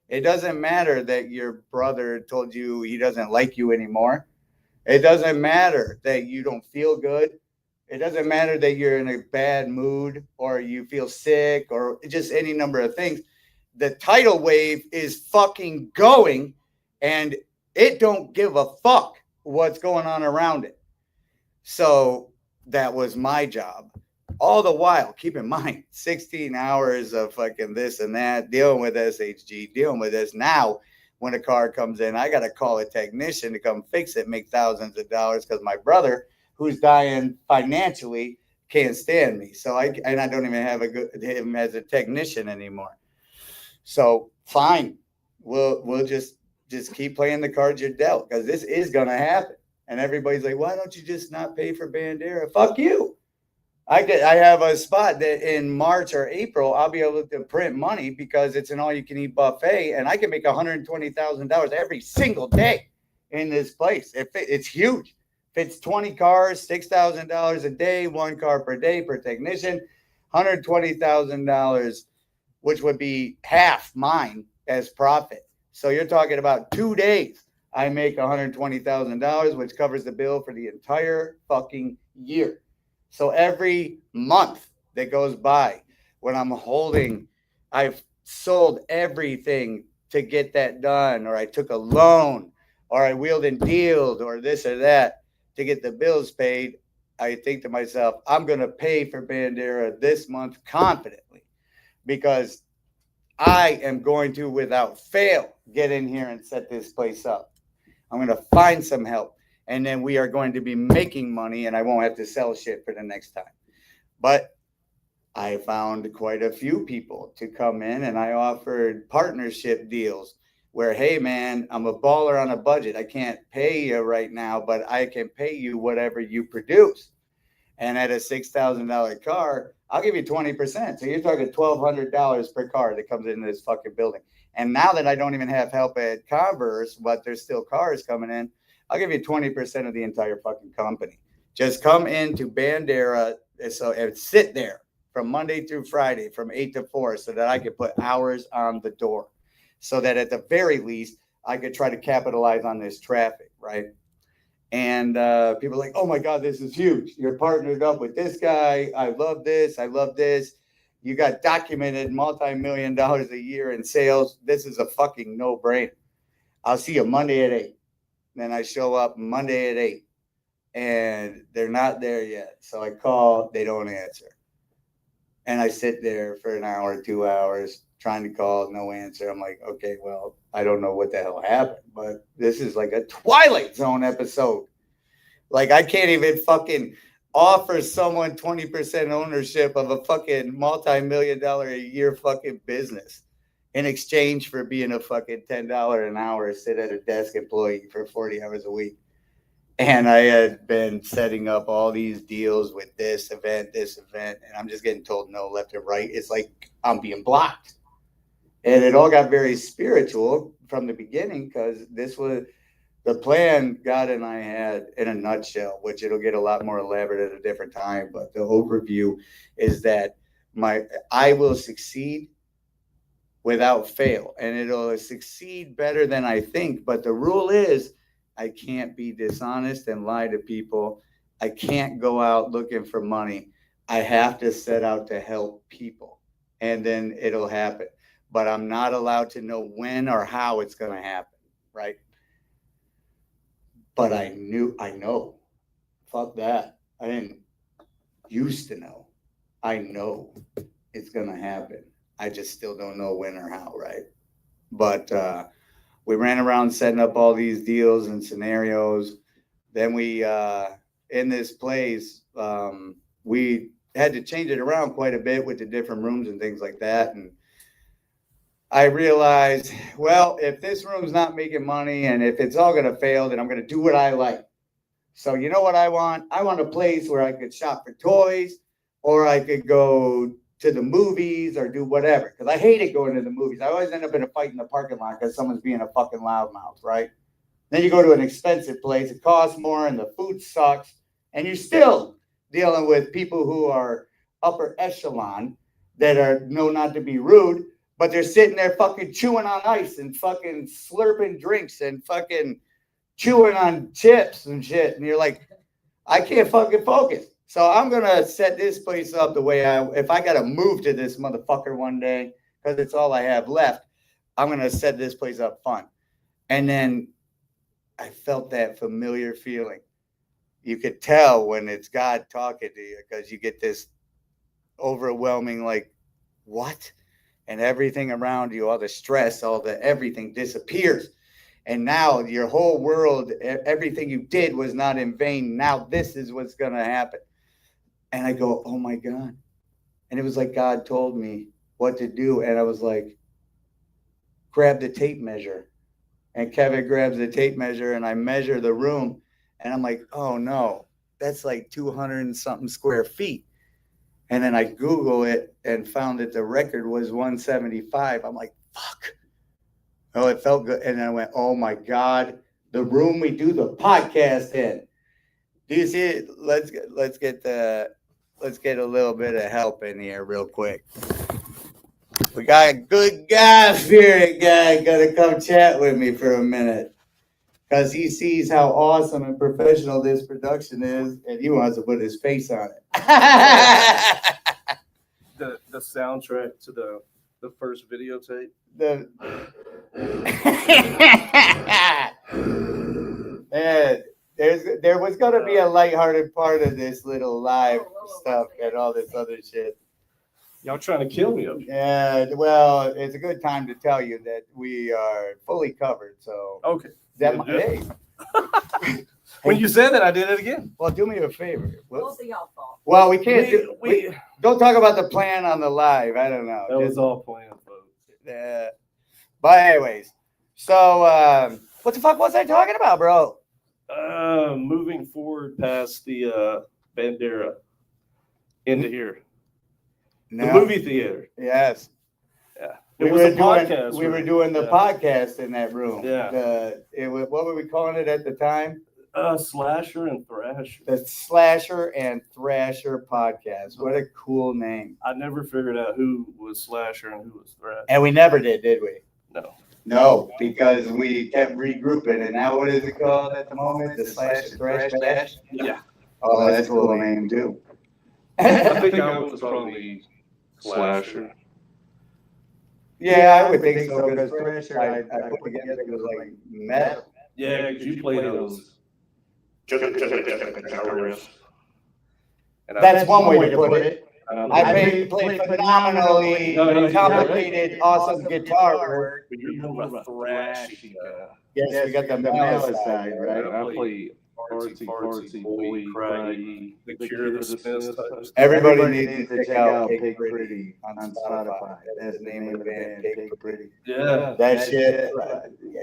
It doesn't matter that your brother told you he doesn't like you anymore. It doesn't matter that you don't feel good. It doesn't matter that you're in a bad mood or you feel sick or just any number of things. The tidal wave is fucking going and it don't give a fuck what's going on around it. So that was my job. All the while, keep in mind, 16 hours of fucking this and that, dealing with SHG, dealing with this. Now, when a car comes in, I got to call a technician to come fix it, make thousands of dollars because my brother, who's dying financially, can't stand me. So I don't even have him as a technician anymore. So fine, we'll just keep playing the cards you're dealt because this is gonna happen. And everybody's like, why don't you just not pay for Bandera? Fuck you. I have a spot that in March or April I'll be able to print money because it's an all-you-can-eat buffet, and I can make $120,000 every single day in this place. It's huge. If it's 20 cars, $6,000 a day, 1 car per day per technician, $120,000, which would be half mine as profit. So you're talking about 2 days. I make $120,000, which covers the bill for the entire fucking year. So every month that goes by when I'm holding, I've sold everything to get that done, or I took a loan, or I wheeled and dealed, or this or that to get the bills paid. I think to myself, I'm going to pay for Bandera this month confidently because I am going to, without fail, get in here and set this place up. I'm going to find some help, and then we are going to be making money, and I won't have to sell shit for the next time. But I found quite a few people to come in, and I offered partnership deals where, hey, man, I'm a baller on a budget. I can't pay you right now, but I can pay you whatever you produce. And at a $6,000 car, I'll give you 20%. So you're talking $1,200 per car that comes into this fucking building. And now that I don't even have help at Converse, but there's still cars coming in, I'll give you 20% of the entire fucking company. Just come into Bandera and sit there from Monday through Friday from 8 to 4 so that I could put hours on the door. So that at the very least, I could try to capitalize on this traffic, right? And people are like, oh my God, this is huge. You're partnered up with this guy. I love this. I love this. You got documented multi-million dollars a year in sales. This is a fucking no-brainer. I'll see you Monday at 8. Then I show up Monday at 8. And they're not there yet. So I call, they don't answer. And I sit there for an hour, 2 hours, trying to call, no answer. I'm like, okay, well, I don't know what the hell happened, but this is like a Twilight Zone episode. Like, I can't even fucking offer someone 20% ownership of a fucking multi-million-dollar a year fucking business in exchange for being a fucking $10 an hour sit at a desk employee for 40 hours a week. And I had been setting up all these deals with this event, and I'm just getting told no left and right. It's like I'm being blocked. And it all got very spiritual from the beginning because this was the plan God and I had in a nutshell, which it'll get a lot more elaborate at a different time. But the overview is that I will succeed without fail, and it'll succeed better than I think. But the rule is I can't be dishonest and lie to people. I can't go out looking for money. I have to set out to help people, and then it'll happen. But I'm not allowed to know when or how it's going to happen, right? But I know. Fuck that. I didn't used to know. I know it's going to happen. I just still don't know when or how, right? But we ran around setting up all these deals and scenarios. Then we, in this place, we had to change it around quite a bit with the different rooms and things like that. And I realized, well, if this room's not making money and if it's all going to fail, then I'm going to do what I like. So you know what I want? I want a place where I could shop for toys, or I could go to the movies or do whatever. Because I hated going to the movies. I always end up in a fight in the parking lot because someone's being a fucking loudmouth, right? Then you go to an expensive place. It costs more and the food sucks. And you're still dealing with people who are upper echelon that know not to be rude, but they're sitting there fucking chewing on ice and fucking slurping drinks and fucking chewing on chips and shit. And you're like, I can't fucking focus. So I'm going to set this place up the way if I got to move to this motherfucker one day, because it's all I have left, I'm going to set this place up fun. And then I felt that familiar feeling. You could tell when it's God talking to you, because you get this overwhelming, like, what? And everything around you, all the stress, all the everything disappears. And now your whole world, everything you did was not in vain. Now this is what's going to happen. And I go, oh my God. And it was like God told me what to do. And I was like, grab the tape measure. And Kevin grabs the tape measure and I measure the room. And I'm like, oh no, that's like 200 and something square feet. And then I Google it and found that the record was 175. I'm like, fuck. Oh, it felt good. And then I went, oh my God, the room we do the podcast in. Do you see it? Let's get a little bit of help in here real quick. We got a good guy spirit guy gonna come chat with me for a minute. Because he sees how awesome and professional this production is, and he wants to put his face on it. The soundtrack to the first videotape. Man, there was gonna be a lighthearted part of this little live stuff and all this other shit. Y'all trying to kill me up here. Yeah, well, it's a good time to tell you that we are fully covered. So Okay. hey, When you said that, I did it again. well, do me a favor. Both of y'all fault. Well, we can't we don't talk about the plan on the live. I don't know. That was all planned, folks. But anyways, so what the fuck was I talking about, bro? Moving forward past the Bandera into here. No. The movie theater. Yes. Yeah. We It was were a podcast. We were doing the podcast in that room. Yeah. What were we calling it at the time? Slasher and Thrasher. The Slasher and Thrasher podcast. What a cool name. I never figured out who was Slasher and who was Thrasher. And we never did we? No. No, because we kept regrouping. And now what is it called at the moment? The Slasher Thrash Bash? Yeah. Oh, that's a cool name too. I think I was probably Slasher. Yeah, I would think so because Thrasher, I put together was like metal. Yeah, because you played those. That's one way to put it. I played played phenomenally complicated, awesome guitar work. But you're more of a thrashy guy. Yes, we got the metal side, right? I play artsy, boy, craggy, the Cure, the Smiths type. Everybody needs to check out Pig Pretty on Spotify. That's the name of the band, Pig Pretty. Yeah. That shit,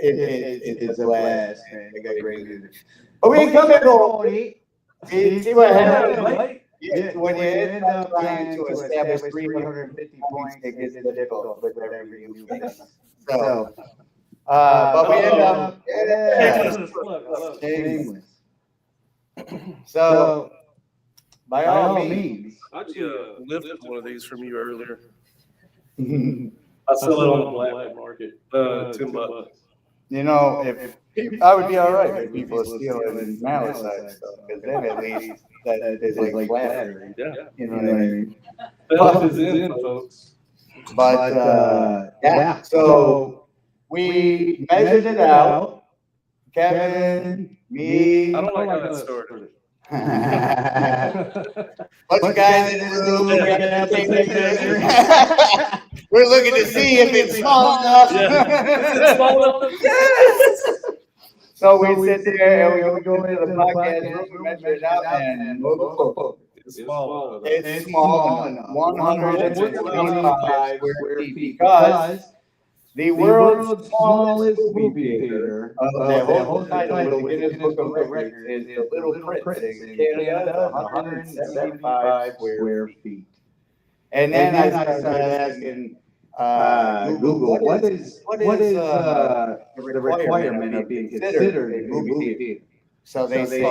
it's a blast, man. They got great music. But we ain't coming home. See what happens? Yeah, when you end up trying to establish 350 points, it gets difficult with whatever you fix. So, but we end up, shameless. So, by all means, I lifted one of these from you earlier. I sell it on the black market. $10. you know, if I would be all right if people are stealing Malice stuff, because then at least that is like flattery. Yeah. You know what I mean? Belt is in, folks. But yeah, so we measured it out. Kevin, me. I don't like how that started. Bunch of guys in the room. We're looking to see if it's small enough. So we sit there and we go into the podcast room, we measure it out, and It's small. it's small enough. 125 square feet because the world's smallest movie theater of the whole title of the Guinness Book of Records is the Little Prince in Canada, 175 square feet. And then I started asking Google, what is the requirement of being considered a movie theater? So they say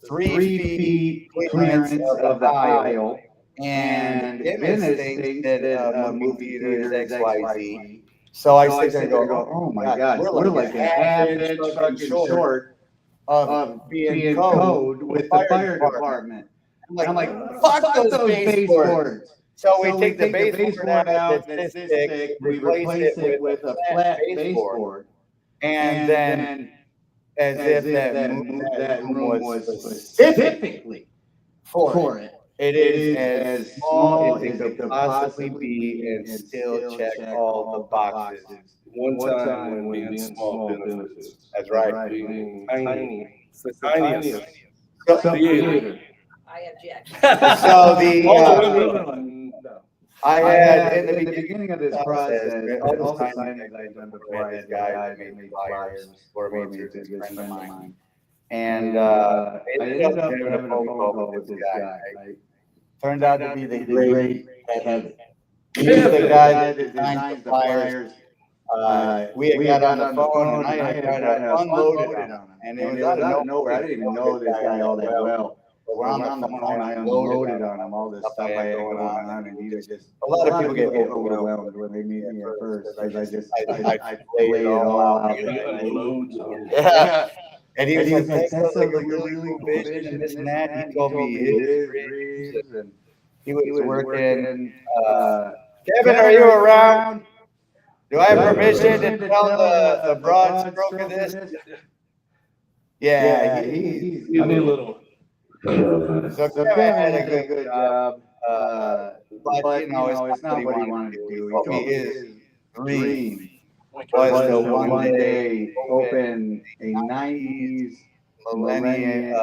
3 feet clearance of the aisle. And Guinness thinks that a movie theater is XYZ. So I sit there and go, oh my God, we're like a half inch fucking short of being code with the fire department. I'm like, fuck those baseboards. So we take the baseboard out that's this thick, we replace it with a flat baseboard. And then, as if that room was specifically for it. It is as small as it could possibly be and still check all the boxes. One time when being small benefits. That's right. Being tiny. It's the tiniest. I object. So I had in the beginning of this process, all the time I've done before, this guy made me flyers for me through this friend of mine. And I ended up having a phone call with this guy. Turned out to be the great Kevin. He's the guy that designs the flyers we had got on the phone, and I had tried to unload it on him. And it was out of nowhere. I didn't even know this guy all that well. But when on the phone, I unloaded on him all this stuff I had going on, and he was just, a lot of people get overwhelmed when they meet me at first, because I played it all out. Yeah. And he was like, that sounds like a really cool vision and this and that. He told me his dreams, and he was working. Kevin, are you around? Do I have permission to tell the broad stroke of this? Yeah, he's a little. So Kevin had a good job, but you know, it's not what he wanted to do. He told me his dream was to one day open a 90s, millennium,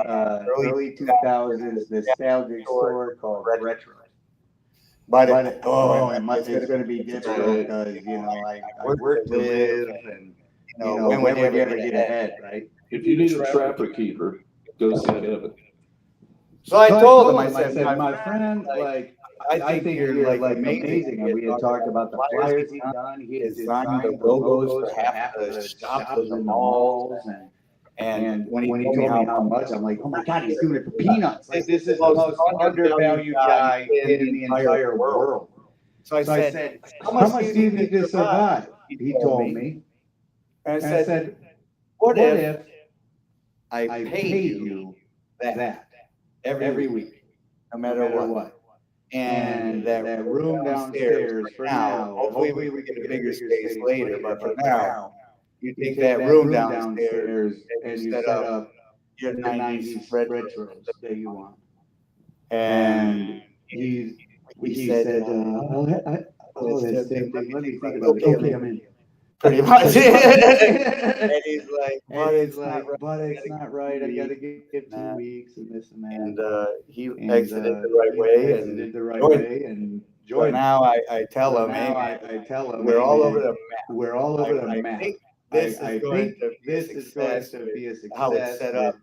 early 2000s nostalgic store called Retro. But it's going to be difficult because, you know, I work to live, and, you know, when would you ever get ahead, right? If you need a trapper keeper, go see Kevin. So I told him, I said, my friend, like, I think you're like amazing. And we had talked about the flyers he'd done. He had designed the logos for half the shops in the malls. And when he told me how much, I'm like, oh my God, he's doing it for peanuts. Like, this is the most undervalued guy in the entire world. So I said, how much do you think to survive? He told me. And I said, what if I paid you that every week, no matter what? And that room downstairs for now, hopefully we get a bigger space later, but for now, you take that room downstairs and you set up your 90s retros that you want. And he said, oh, that's tempting. Let me think about it. Okay, I'm in. Pretty much. And he's like, but it's not right. I gotta give 2 weeks and this and that. And he exited the right way and joined. Now I tell him, we're all over the map. We're all over the map. This is going to be a success. How it's set up.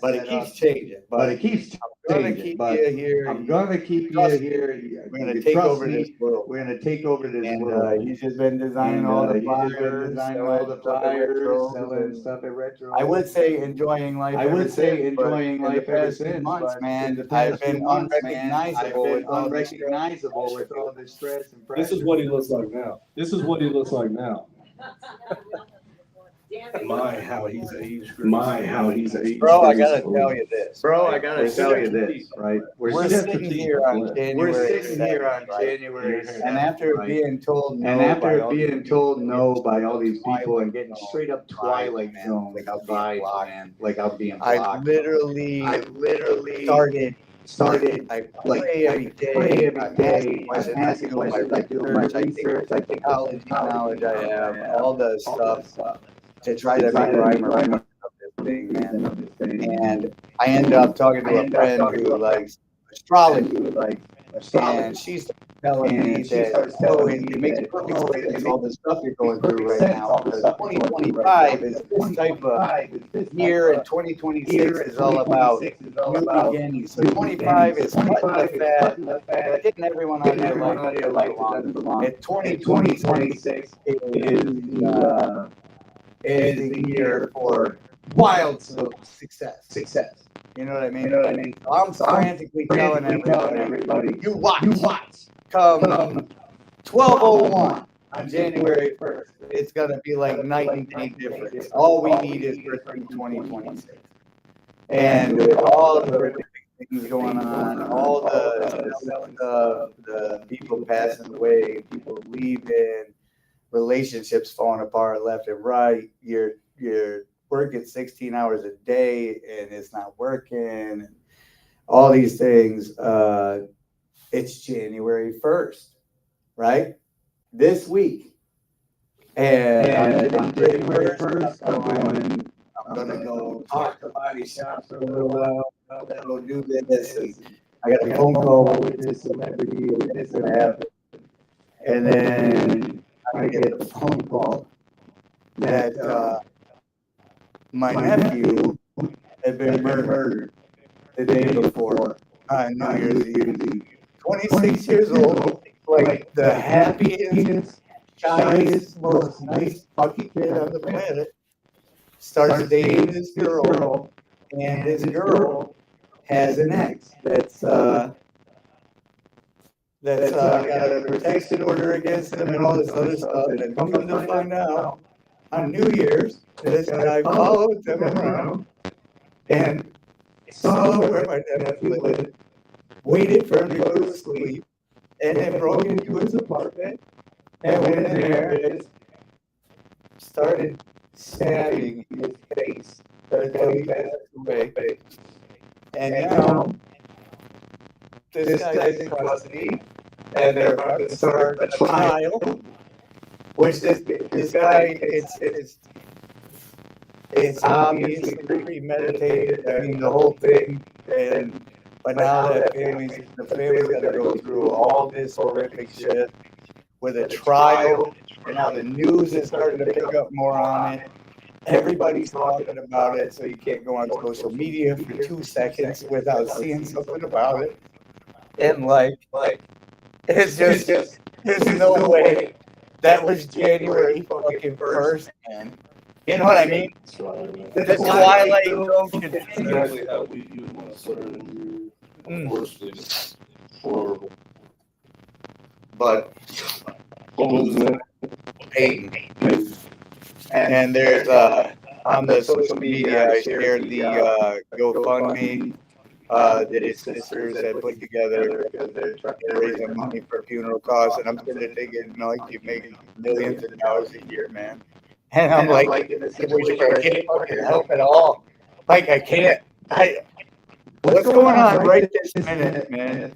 But it keeps changing. But it keeps changing. I'm gonna keep you here. I'm gonna keep you here. We're gonna take over this world. We're gonna take over this world. He's just been designing all the flyers, selling stuff at Retro. I would say enjoying life. Ever since. Months, man. I've been unrecognizable with all this stress and pressure. This is what he looks like now. My, how he's aged. Bro, I gotta tell you this, right? We're sitting here on January 6th, and after being told no by all these people and getting straight up Twilight Zone vibes, man, like I'm being blocked. I literally started. I pray every day. I'm asking questions. I do my research. I take college knowledge. I have all the stuff to try to make rhyme of this thing, man. And I end up talking to a friend who likes astrology, and she's telling me that it makes perfect sense in all the stuff you're going through right now. Because 2025 is this type of year, and 2026 is all about new beginnings. So 25 is cutting the fat, getting everyone out of your life along. And 2026 is the year for wild success. You know what I mean? I'm frantically telling everybody, you watch. Come 12:01 on January 1st. It's gonna be like night and day difference. All we need is for 2026. And with all the things going on, all the people passing away, people leaving, relationships falling apart left and right, you're working 16 hours a day and it's not working, all these things. It's January 1st, right? This week. And on January 1st, I'm gonna go talk to body shops for a little while. I'm gonna go do this. I got a phone call with this celebrity and this and that. And then I get a phone call that my nephew had been murdered the day before New Year's Eve. 26 years old, like the happiest, shyest, most nice fucking kid on the planet, starts dating this girl, and this girl has an ex that's got a protection order against him and all this other stuff. And then comes to find out on New Year's, this guy followed them around and saw where my nephew lived, waited for him to go to sleep, and then broke into his apartment and went in there and started stabbing his face until he passed away. And now this guy's in custody, and they're about to start a trial. Which this guy, it's obviously premeditated. I mean, the whole thing. But now the family's got to go through all this horrific shit with a trial, and now the news is starting to pick up more on it. Everybody's talking about it, so you can't go on social media for 2 seconds without seeing something about it. And it's just there's no way that was January fucking 1st, man. You know what I mean? The Twilight Zone continues. Exactly how we view my son. Unfortunately, it's horrible. But What was that? Peyton. And there's on the social media, I shared the GoFundMe that his sisters had put together because they're trying to raise money for funeral costs. And I'm sitting there thinking, you make millions of dollars a year, man. And I'm like, in this situation, I can't fucking help at all. I can't. What's going on right this minute, man,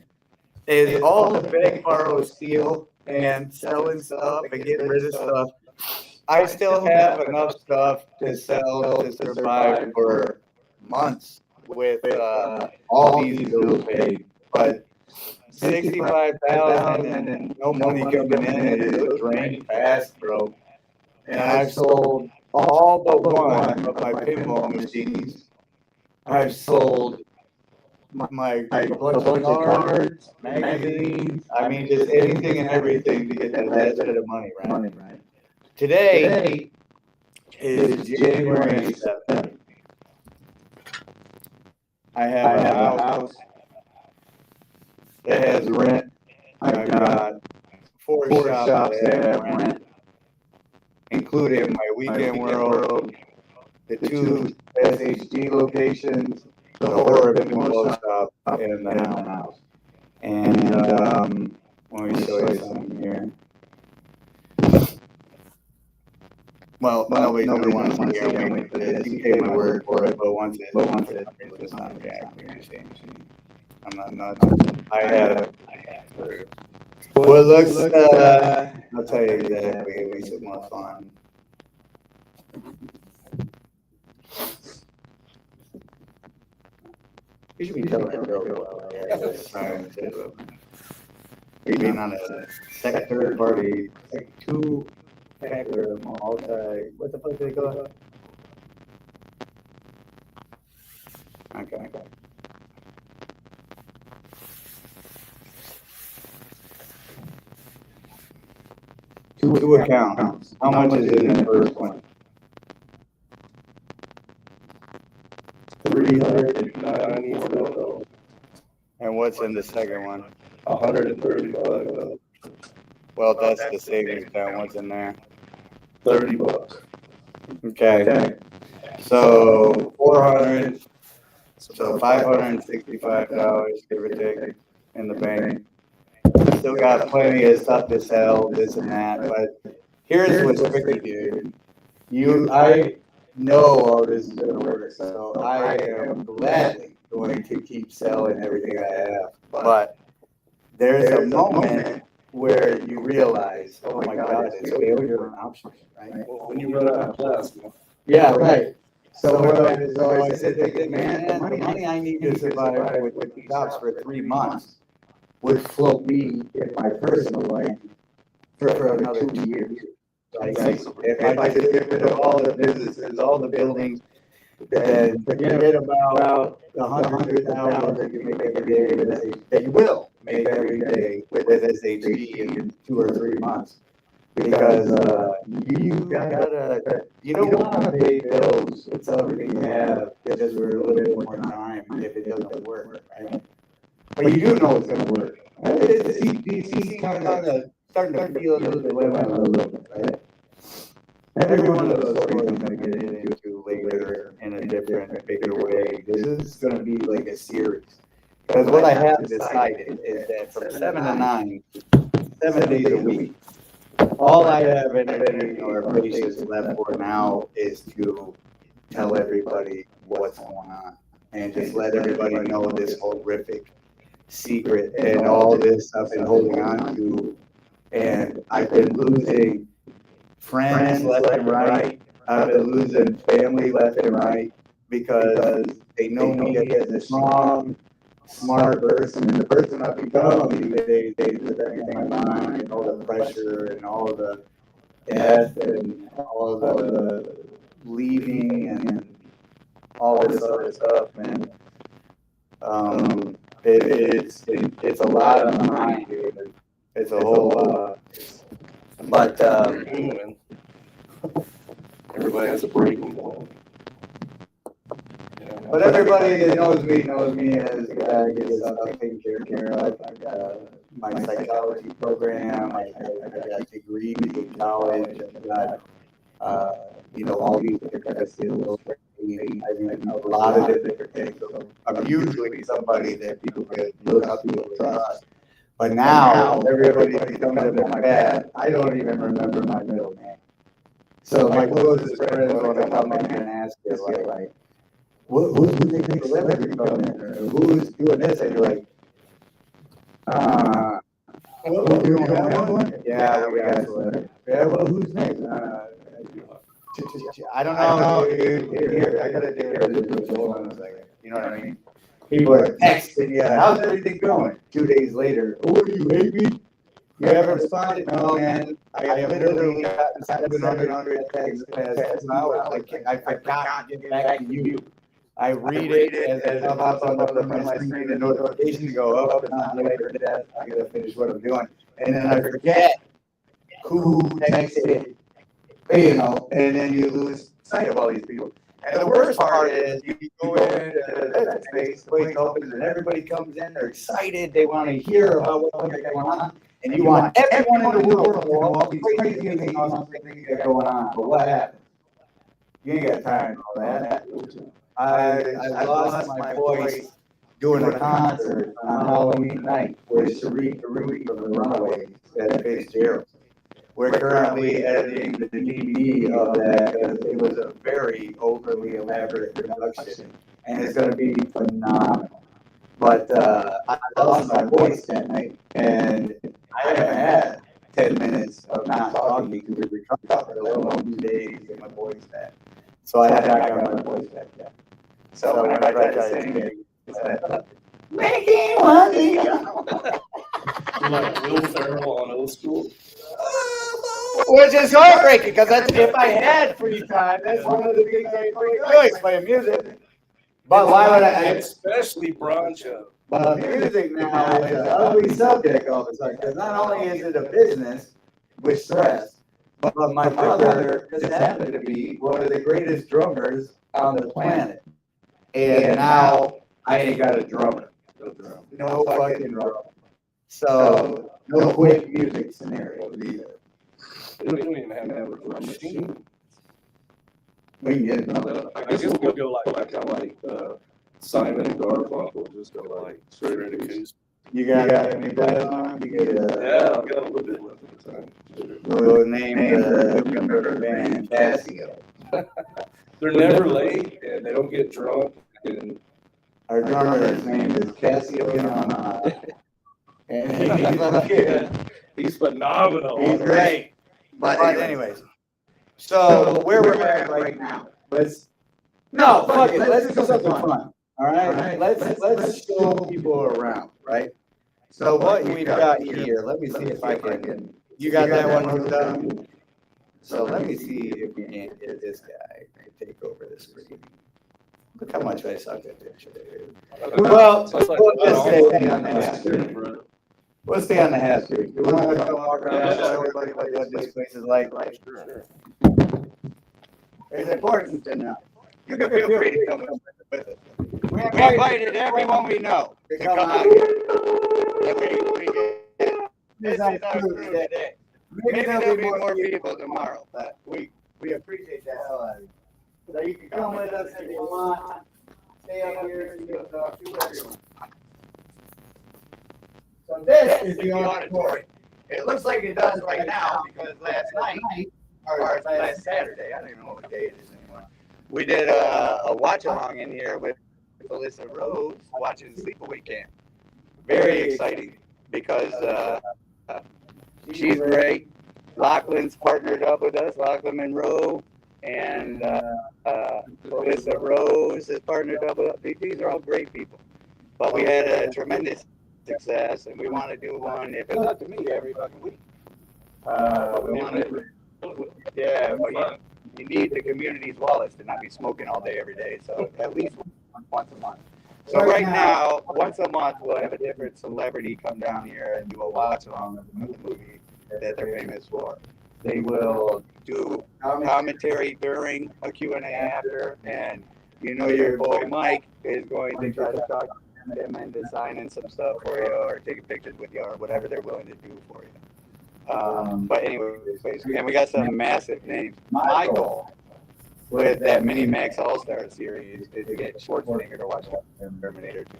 is all the beg, borrow, steal, and selling stuff and getting rid of stuff. I still have enough stuff to sell to survive for months with all these bills paid. But $65,000 and no money coming in, it'll drain fast, bro. And I've sold all but one of my pinball machines. I've sold my bunch of cards, magazines. I mean, just anything and everything to get that last bit of money, right? Today is January 7th. I have a house that has rent. I've got four shops that have rent, including my Weekend World, the 2 SHG locations, the horror pinball shop, and the house. And let me show you something here. Well, nobody wants to hear me for this. You can take my word for it, but once it's not a accuracy machine. I'm not nuts. I have. Well, looks. I'll tell you exactly. It makes it more fun. You should be telling that real well. Being on a second, third party, like 2 factor multi. What the fuck do they call it? Okay. Two accounts. How much is it in the first one? 390. And what's in the second one? 135. Well, that's the savings account. What's in there? $30. Okay. So 400. So $565, give or take, in the bank. Still got plenty of stuff to sell, this and that. But here's what's tricky, dude. I know how this is gonna work, so I am gladly going to keep selling everything I have. But there's a moment where you realize, oh my God, it's failure an option, right? Well, when you run out of plasma. Yeah, right. So I said, thinking, man, the money I need to survive with these jobs for 3 months would float me in my personal life for another 2 years. Like, if I could get rid of all the businesses, all the buildings, then forget about the $100,000 that you make every day, that you will make every day with SHG in 2 or 3 months. because you gotta, you don't want to pay bills with something you have just for a little bit more time if it doesn't work, right? But you do know it's gonna work. He's kind of starting to feel the dilemma a little bit, right? Every one of those stories I'm gonna get into later in a different, bigger way. This is gonna be like a series. Because what I have decided is that from 7 to 9, 7 days a week, all I have energy or patience left for now is to tell everybody what's going on and just let everybody know this horrific secret and all this I've been holding on to. And I've been losing friends left and right. I've been losing family left and right because they know me as a strong, smart person. And the person I've become these days, they put everything in mind and all the pressure and all the death and all of the leaving and all this other stuff, man. It's a lot on my mind, dude. It's a whole lot. But Everybody has a breaking point. but everybody that knows me as a guy who gets stuff taken care of. I got my psychology program. I got degrees in college. I got all these different skills. I mean, a lot of different things. So I'm usually somebody that people could look up to and trust. But now everybody comes up in my path. I don't even remember my middle name. So my closest friends when I come in and ask you like who's the celebrity coming in? Or who's doing this? And you're like, we don't have one? Yeah, we got a celebrity. Yeah, well, who's next? I don't know, dude. Here, I gotta take care of this. Hold on a second. You know what I mean? People are texting you, how's everything going? 2 days later, oh, you hate me? You haven't responded? No, man. I have literally gotten 700 texts the past 2 hours. I forgot to get back to you. I read it as it comes up on my screen, the notifications go up, and I'm later to death. I gotta finish what I'm doing. And then I forget who texted, and then you lose sight of all these people. And the worst part is you go into that space, the place opens, and everybody comes in, they're excited, they want to hear about what's going on, and you want everyone in the world to know all these crazy and awesome things that are going on. But what happened? You ain't got time for all that. I lost my voice doing a concert on Halloween night with Sharif Arui from the Runaways at Fitzgerald's. We're currently editing the DVD of that because it was a very overly elaborate production, and it's going to be phenomenal. But I lost my voice that night, and I haven't had 10 minutes of not talking to recover, let alone 2 days to get my voice back. So I had not got my voice back yet. So whenever I try to sing it, it's like, making one Like Will Ferrell on Old School. Which is heartbreaking because if I had free time, that's one of the things I enjoy playing music. But why would I? Especially Broncho. But music now is an ugly subject all of a sudden because not only is it a business with stress, but my brother just happened to be one of the greatest drummers on the planet. And now I ain't got a drummer. No fucking drummer. So no quick music scenario either. We don't even have a drum machine. We can get another. I guess we'll go like Simon and Garfunkel. We'll just go like straight acoustic. You got any plans on? You get Yeah, I've got a little bit left of the time. we'll name the band Casio. They're never late and they don't get drunk. And Our drummer's name is Casio Yamaha. And he's phenomenal. he's great. But anyways, so where we're at right now, fuck it, let's do something fun. All right, let's show people around, right? So what we've got here, let me see if I can. You got that one hooked up? So let me see if we can get this guy to take over the screen. Look how much I suck at this shit. Well, So it's like, we'll just I don't stay know. on that screen. We'll stay on the history. You want to walk around and show everybody what this place is like? Sure. It's important to know. You can feel free to come with us. We invited everyone we know to come out here. And this is our crew today. Maybe there'll be more people tomorrow, but we appreciate the hell out of you. So you can come with us if you want. Stay up here and you'll talk to everyone. So this is the auditorium. It looks like it does right now because last night, or last Saturday, I don't even know what day it is anymore. We did a watch along in here with Alyssa Rose watching Sleepaway Camp. Very exciting because she's great. Lachlan's partnered up with us, Lachlan Monroe, and Alyssa Rose is partnered up with us. These are all great people. But we had a tremendous success, and we want to do one, if it's up to me, every fucking week. We want to, yeah, but you need the community's wallets to not be smoking all day, every day, so at least once a month. So right now, once a month, we'll have a different celebrity come down here and do a watch along with the movie that they're famous for. They will do commentary during a Q&A after, and you know your boy Mike is going to try to talk to them into signing some stuff for you or taking pictures with you or whatever they're willing to do for you. But anyway, and we got some massive names. My goal with that Mini Max All-Star series is to get Schwarzenegger to watch Terminator 2.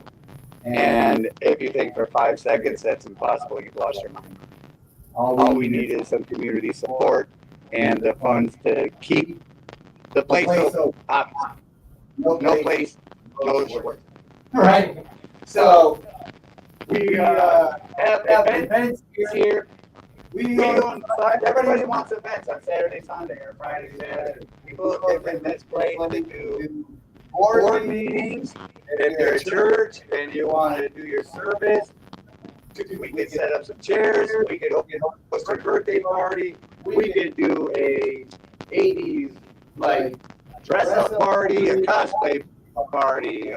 And if you think for 5 seconds that's impossible, you've lost your mind. All we need is some community support and the funds to keep the place open. No place, no Schwarzenegger. Right. So we have events here. Everybody wants events on Saturday, Sunday, or Friday, Saturday. People in this place to do board meetings. If you're a church and you want to do your service, we could set up some chairs. We could host a birthday party. We could do a 80s like dress up party, a cosplay party,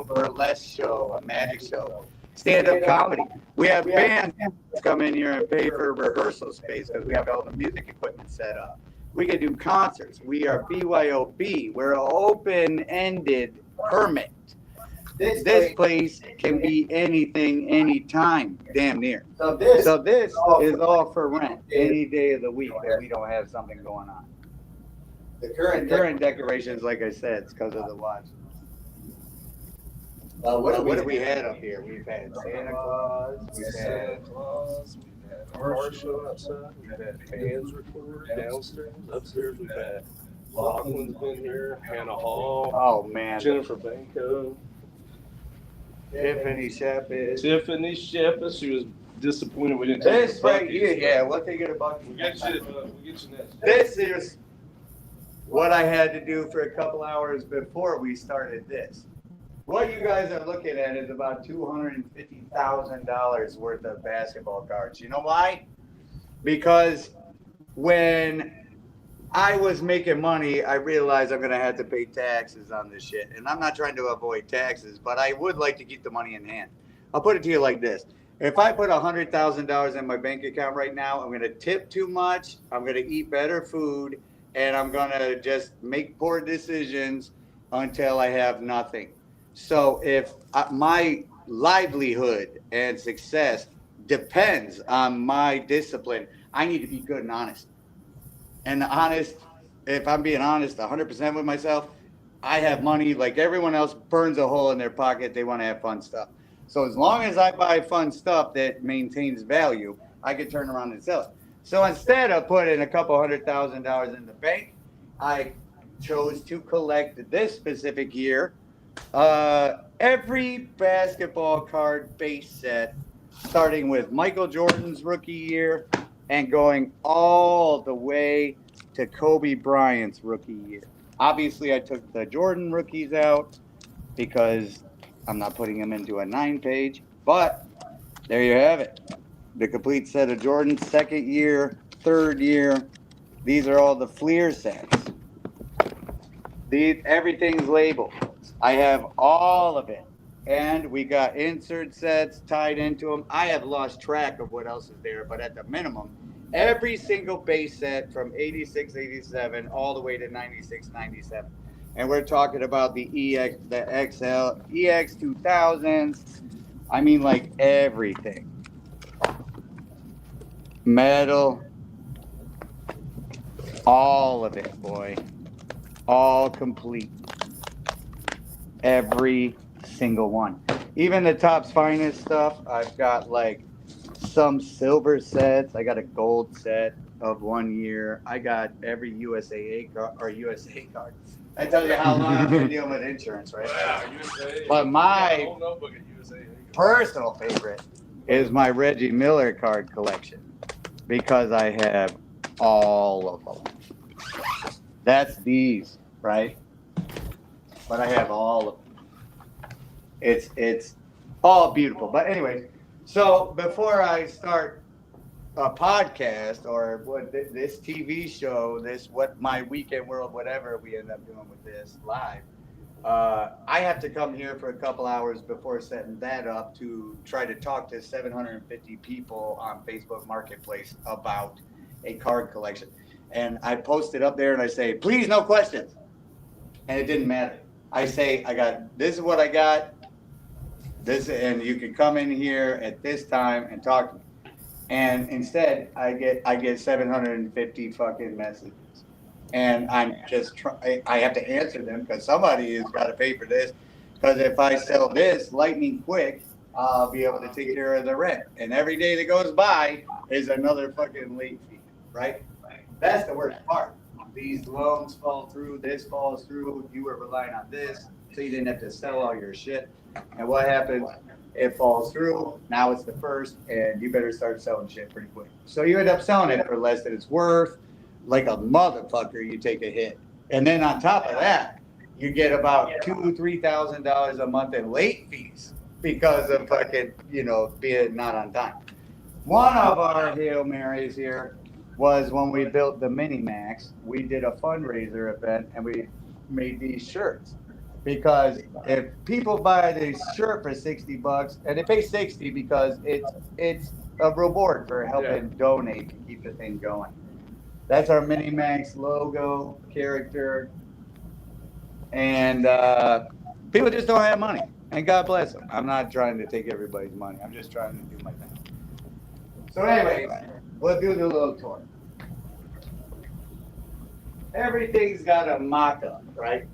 burlesque show, a magic show, stand-up comedy. We have bands come in here and pay for rehearsal space because we have all the music equipment set up. We can do concerts. We are BYOB. We're an open-ended permit. This place can be anything, anytime, damn near. So this is all for rent any day of the week that we don't have something going on. The current decorations, like I said, it's because of the watch. What have we had up here? We've had Santa Claus, we've had art show outside, we've had bands record downstairs, upstairs we've had Lachlan's been here, Hannah Hall, oh man, Jennifer Banco, Tiffany Shepard. She was disappointed we didn't take This the right bucket. here, yeah, we'll take it a bucket. We'll get you next. This is what I had to do for a couple hours before we started this. What you guys are looking at is about $250,000 worth of basketball cards. You know why? Because when I was making money, I realized I'm going to have to pay taxes on this shit. And I'm not trying to avoid taxes, but I would like to keep the money in hand. I'll put it to you like this. If I put $100,000 in my bank account right now, I'm going to tip too much, I'm going to eat better food, and I'm going to just make poor decisions until I have nothing. So if my livelihood and success depends on my discipline, I need to be good and honest. And honest, if I'm being honest 100% with myself, I have money like everyone else burns a hole in their pocket. They want to have fun stuff. So as long as I buy fun stuff that maintains value, I can turn around and sell it. So instead of putting a couple $100,000 in the bank, I chose to collect this specific year every basketball card base set, starting with Michael Jordan's rookie year and going all the way to Kobe Bryant's rookie year. Obviously, I took the Jordan rookies out because I'm not putting them into a 9-page, but there you have it. The complete set of Jordan, second year, third year. These are all the Fleer sets. Everything's labeled. I have all of it And we got insert sets tied into them. I have lost track of what else is there, but at the minimum, every single base set from 86, 87 all the way to 96, 97. And we're talking about the EX, the XL, EX 2000s. I mean, like everything. Metal, all of it, boy. All complete. Every single one. Even the Topps Finest stuff, I've got like some silver sets. I got a gold set of 1 year. I got every USAA card or USA card. That tells you how long I've been dealing with insurance, right? Wow, USA. But my whole notebook at USA. personal favorite is my Reggie Miller card collection because I have all of them. That's these, right? But I have all of them. It's all beautiful. But anyway, so before I start a podcast or what this TV show, this what my weekend world, whatever we end up doing with this live, I have to come here for a couple hours before setting that up to try to talk to 750 people on Facebook Marketplace about a card collection. And I post it up there and I say, please, no questions. And it didn't matter. I say, this is what I got. This, and you can come in here at this time and talk to me. And instead, I get 750 fucking messages. And I'm just I have to answer them because somebody has got to pay for this. Because if I sell this lightning quick, I'll be able to take care of the rent. And every day that goes by is another fucking late fee, right? That's the worst part. These loans fall through, this falls through, you were relying on this, so you didn't have to sell all your shit. And what happens? It falls through, now it's the first, and you better start selling shit pretty quick. So you end up selling it for less than it's worth. Like a motherfucker, you take a hit. And then on top of that, you get about $2,000-$3,000 a month in late fees because of fucking, being not on time. One of our Hail Marys here was when we built the Mini Max. We did a fundraiser event and we made these shirts. Because if people buy this shirt for $60, and they pay $60 because it's a reward for helping donate to keep the thing going. That's our Mini Max logo, character, and people just don't have money. And God bless them. I'm not trying to take everybody's money. I'm just trying to do my thing. So anyway, we'll do the little tour. Everything's got a mock-up, right?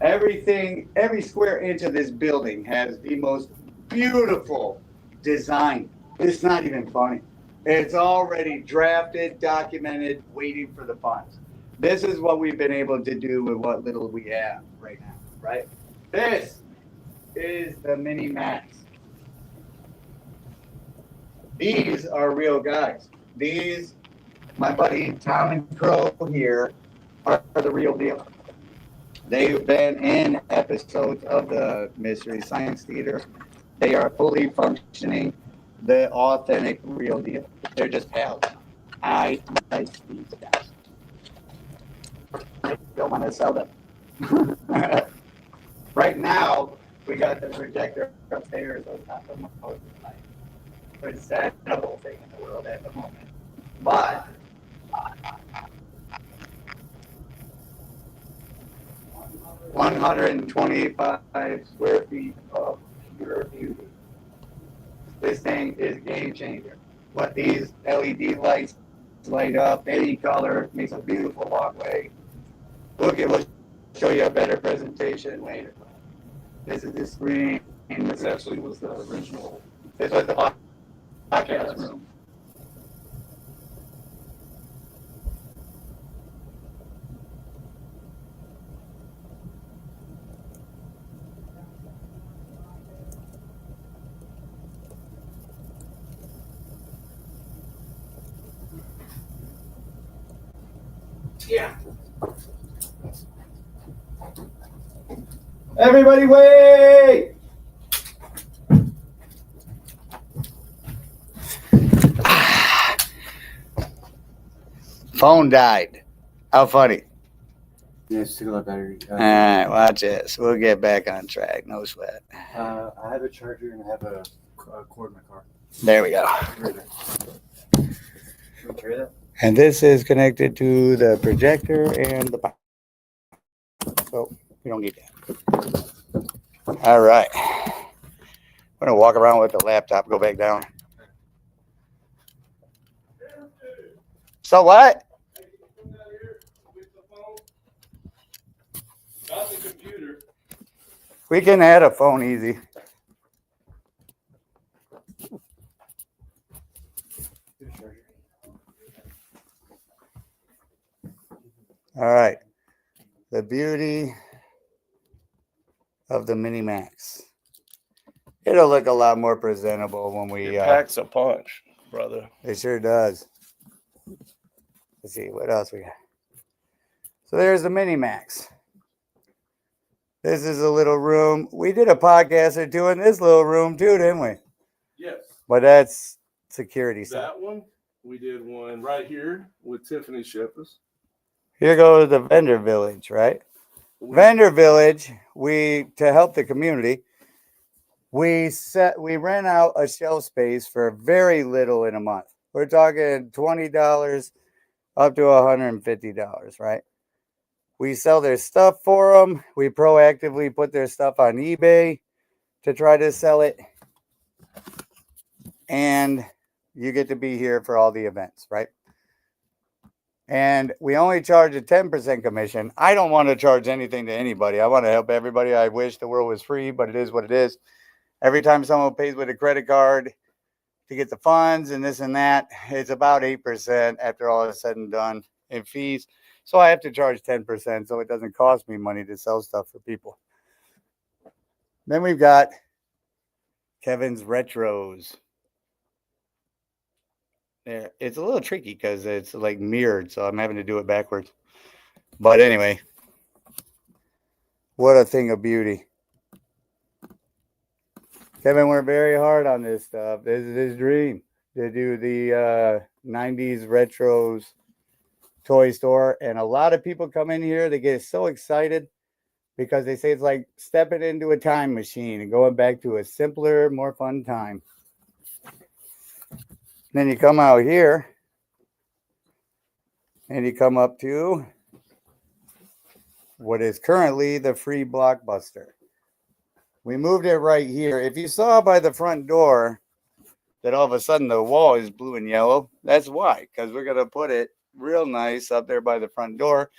Everything, every square inch of this building has the most beautiful design. It's not even funny. It's already drafted, documented, waiting for the funds. This is what we've been able to do with what little we have right now, right? This is the Mini Max. These are real guys. These, my buddy Tom and Crow here, are the real deal. They've been in episodes of the Mystery Science Theater. They are fully functioning, the authentic, real deal. They're just pals. I like these guys. I don't want to sell them. Right now, we got the projector upstairs. That's not the most presentable thing in the world at the moment. But 125 square feet of pure beauty. This thing is game changer. What these LED lights light up, any color, makes a beautiful walkway. We'll show you a better presentation later. This is the screen. This actually was the original. This was the podcast room. Yeah. Everybody wait! Phone died. How funny. Yeah, it's still a lot better. All right, watch this. We'll get back on track. No sweat. I have a charger and I have a cord in my car. There we go. Right there. You want to carry that? And this is connected to the projector and the power. So we don't need that. All right. I'm going to walk around with the laptop, go back down. So what? Got the computer. We can add a phone easy. All right. The beauty of the Mini Max. It'll look a lot more presentable when we. It packs a punch, brother. It sure does. Let's see what else we got. So there's the Mini Max. This is a little room. We did a podcast or two in this little room too, didn't we? Yes. But that's security stuff. That one, we did one right here with Tiffany Shepis. Here goes the vendor village, right? Vendor village. To help the community, we rent out a shelf space for very little in a month. We're talking $20 up to $150, right? We sell their stuff for them. We proactively put their stuff on eBay to try to sell it. And you get to be here for all the events, right? And we only charge a 10% commission. I don't want to charge anything to anybody. I want to help everybody. I wish the world was free, but it is what it is. Every time someone pays with a credit card to get the funds and this and that, it's about 8% after all is said and done in fees. So I have to charge 10% so it doesn't cost me money to sell stuff for people. Then we've got Kevin's Retros. Yeah, it's a little tricky because it's like mirrored, so I'm having to do it backwards. But anyway, what a thing of beauty. Kevin worked very hard on this stuff. This is his dream to do the 90s retros toy store. And a lot of people come in here, they get so excited because they say it's like stepping into a time machine and going back to a simpler, more fun time. Then you come out here and you come up to what is currently the free Blockbuster. We moved it right here. If you saw by the front door that all of a sudden the wall is blue and yellow, that's why, because we're going to put it real nice up there by the front door.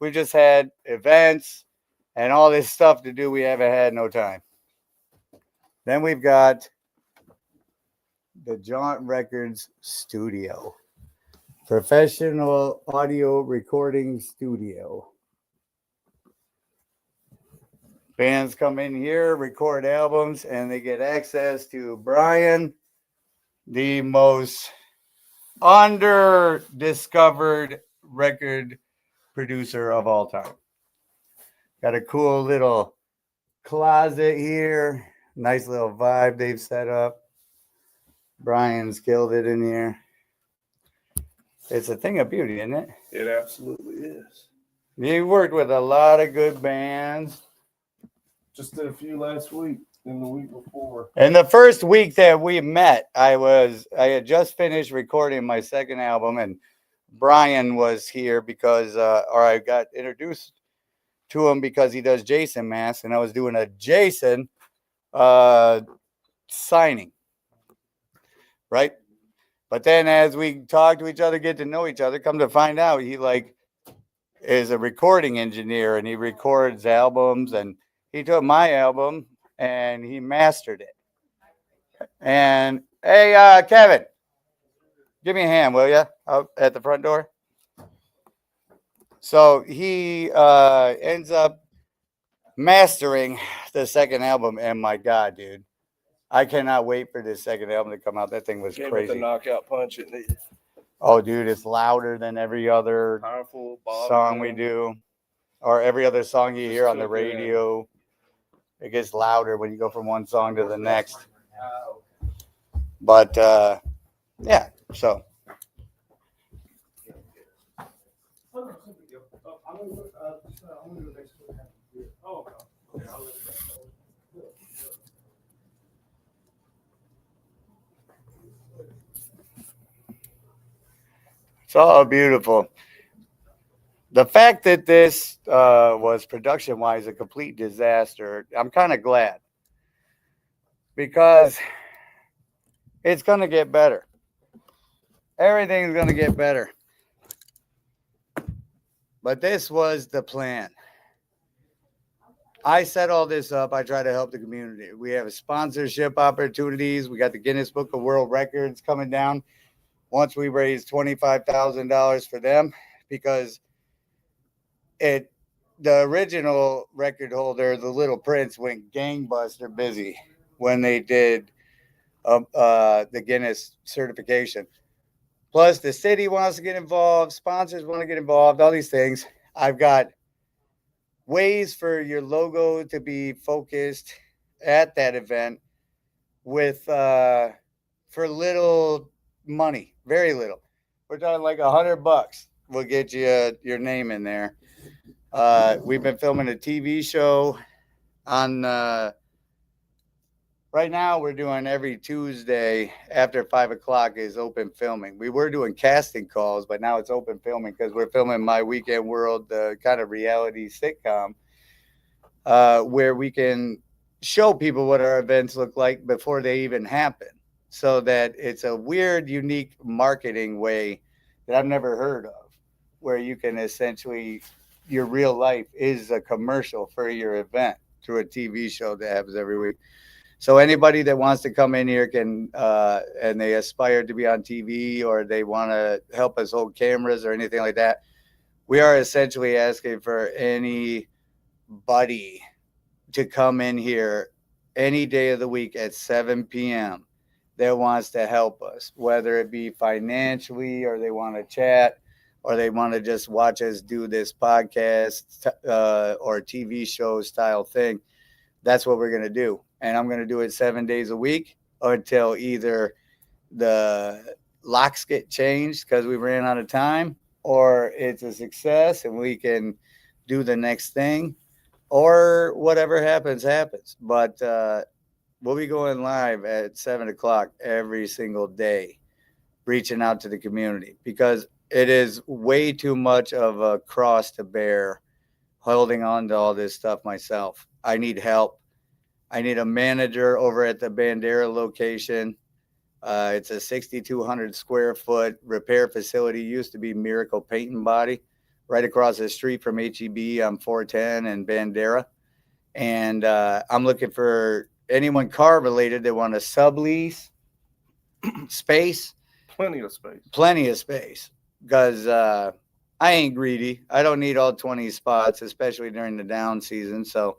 We just had events and all this stuff to do. We haven't had no time. Then we've got the Jaunt Records studio, professional audio recording studio. Bands come in here, record albums, and they get access to Brian, the most under-discovered record producer of all time. Got a cool little closet here. Nice little vibe they've set up. Brian's killed it in here. It's a thing of beauty, isn't it? It absolutely is. You worked with a lot of good bands. Just did a few last week and the week before. And the first week that we met, I had just finished recording my second album, and Brian was here because, or I got introduced to him because he does Jason masks, and I was doing a Jason signing. Right? But then as we talk to each other, get to know each other, come to find out he is a recording engineer and he records albums, and he took my album and he mastered it. And hey, Kevin, give me a hand, will you? Out at the front door. So he ends up mastering the second album, and my God, dude. I cannot wait for this second album to come out. That thing was Gave it crazy. the knockout punch. Oh, dude, it's louder than every other Powerful song we do, or every other song you hear on the radio. It gets louder when you go from one song to the next. But yeah, so I'm gonna go next to the Oh, okay. Okay, I'll let you know. It's all beautiful. The fact that this was production wise a complete disaster, I'm kind of glad because it's going to get better. Everything's going to get better. But this was the plan. I set all this up. I try to help the community. We have sponsorship opportunities. We got the Guinness Book of World Records coming down once we raise $25,000 for them because the original record holder, the Little Prince, went gangbuster busy when they did the Guinness certification. Plus, the city wants to get involved, sponsors want to get involved, all these things. I've got ways for your logo to be focused at that event with for little money, very little. We're talking like $100. We'll get you your name in there. We've been filming a TV show on right now. We're doing every Tuesday after 5 o'clock is open filming. We were doing casting calls, but now it's open filming because we're filming My Weekend World, the kind of reality sitcom where we can show people what our events look like before they even happen, so that it's a weird, unique marketing way that I've never heard of, where you can essentially, your real life is a commercial for your event through a TV show that happens every week. So anybody that wants to come in here can, and they aspire to be on TV or they want to help us hold cameras or anything like that, we are essentially asking for anybody to come in here any day of the week at 7 p.m. that wants to help us, whether it be financially or they want to chat or they want to just watch us do this podcast or TV show style thing. That's what we're going to do. And I'm going to do it 7 days a week until either the locks get changed because we ran out of time, or it's a success and we can do the next thing, or whatever happens, happens. But we'll be going live at 7 o'clock every single day, reaching out to the community because it is way too much of a cross to bear holding on to all this stuff myself. I need help. I need a manager over at the Bandera location. It's a 6,200 square foot repair facility. Used to be Miracle Paint and Body, right across the street from HEB on 410 and Bandera. And I'm looking for anyone car related that want to sublease space. Plenty of space. Plenty of space. Because I ain't greedy. I don't need all 20 spots, especially during the down season. So,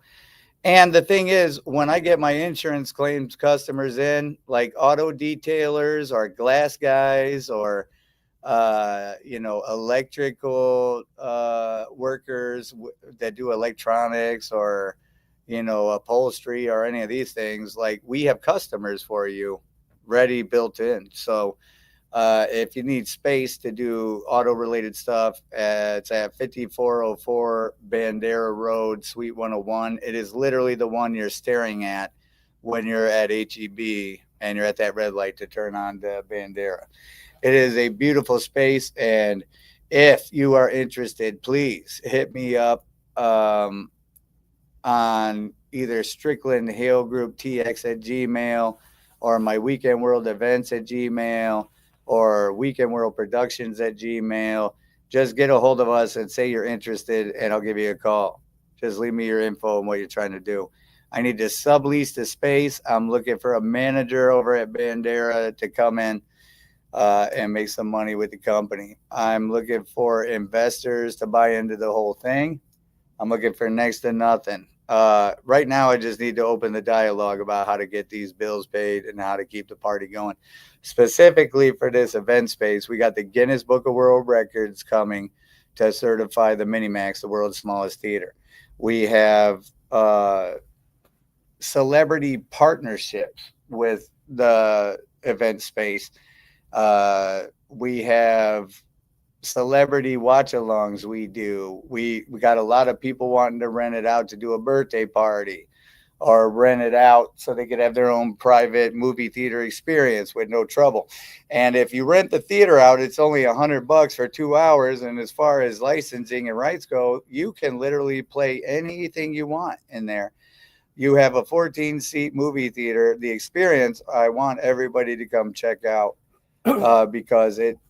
and the thing is, when I get my insurance claims customers in, like auto detailers or glass guys or, electrical workers that do electronics or, upholstery or any of these things, like we have customers for you ready, built in. So if you need space to do auto related stuff, it's at 5404 Bandera Road, Suite 101. It is literally the one you're staring at when you're at HEB and you're at that red light to turn on the Bandera. It is a beautiful space. And if you are interested, please hit me up on either Strickland Hale Group TX at Gmail or my Weekend World Events at Gmail or Weekend World Productions at Gmail. Just get a hold of us and say you're interested, and I'll give you a call. Just leave me your info and what you're trying to do. I need to sublease the space. I'm looking for a manager over at Bandera to come in and make some money with the company. I'm looking for investors to buy into the whole thing. I'm looking for next to nothing. Right now, I just need to open the dialogue about how to get these bills paid and how to keep the party going. Specifically for this event space, we got the Guinness Book of World Records coming to certify the Minimax, the world's smallest theater. We have celebrity partnerships with the event space. We have celebrity watch-alongs we do. We got a lot of people wanting to rent it out to do a birthday party or rent it out so they could have their own private movie theater experience with no trouble. And if you rent the theater out, it's only $100 for 2 hours. And as far as licensing and rights go, you can literally play anything you want in there. You have a 14-seat movie theater. The experience, I want everybody to come check out because it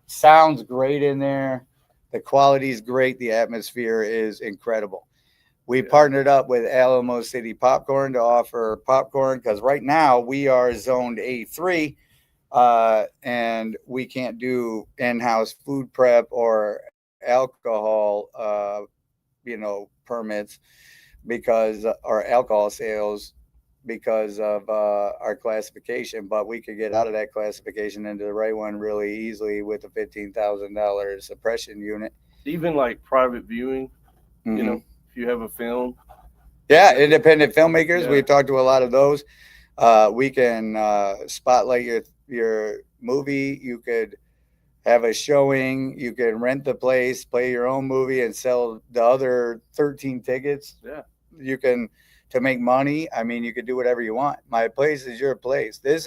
sounds great in there. The quality is great. The atmosphere is incredible. We partnered up with Alamo City Popcorn to offer popcorn because right now we are zoned A3 and we can't do in-house food prep or alcohol, permits because or alcohol sales because of our classification, but we could get out of that classification into the right one really easily with a $15,000 suppression unit. Even like private viewing, Mm-hmm. you know, if you have a film. Yeah, independent filmmakers. Yeah. We've talked to a lot of those. We can spotlight your movie. You could have a showing. You can rent the place, play your own movie, and sell the other 13 tickets. Yeah. You can to make money. I mean, you could do whatever you want. My place is your place. This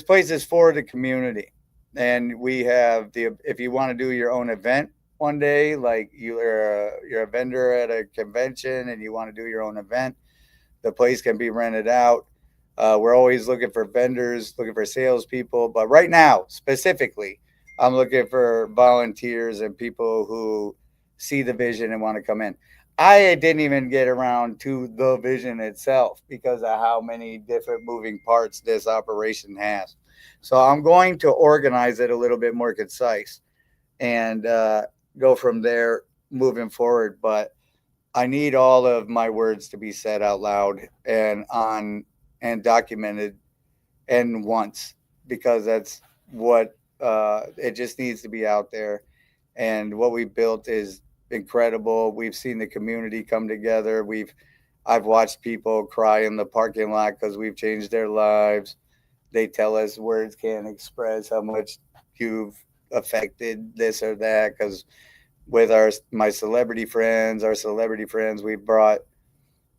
place is for the community, and we have if you want to do your own event one day, like you're a vendor at a convention and you want to do your own event, the place can be rented out. We're always looking for vendors, looking for salespeople, but right now specifically, I'm looking for volunteers and people who see the vision and want to come in. I didn't even get around to the vision itself because of how many different moving parts this operation has. So I'm going to organize it a little bit more concise and go from there moving forward. But I need all of my words to be said out loud and documented and once, because that's what it just needs to be out there. And what we built is incredible. We've seen the community come together. I've watched people cry in the parking lot because we've changed their lives. They tell us words can't express how much you've affected this or that. Because with my celebrity friends, we brought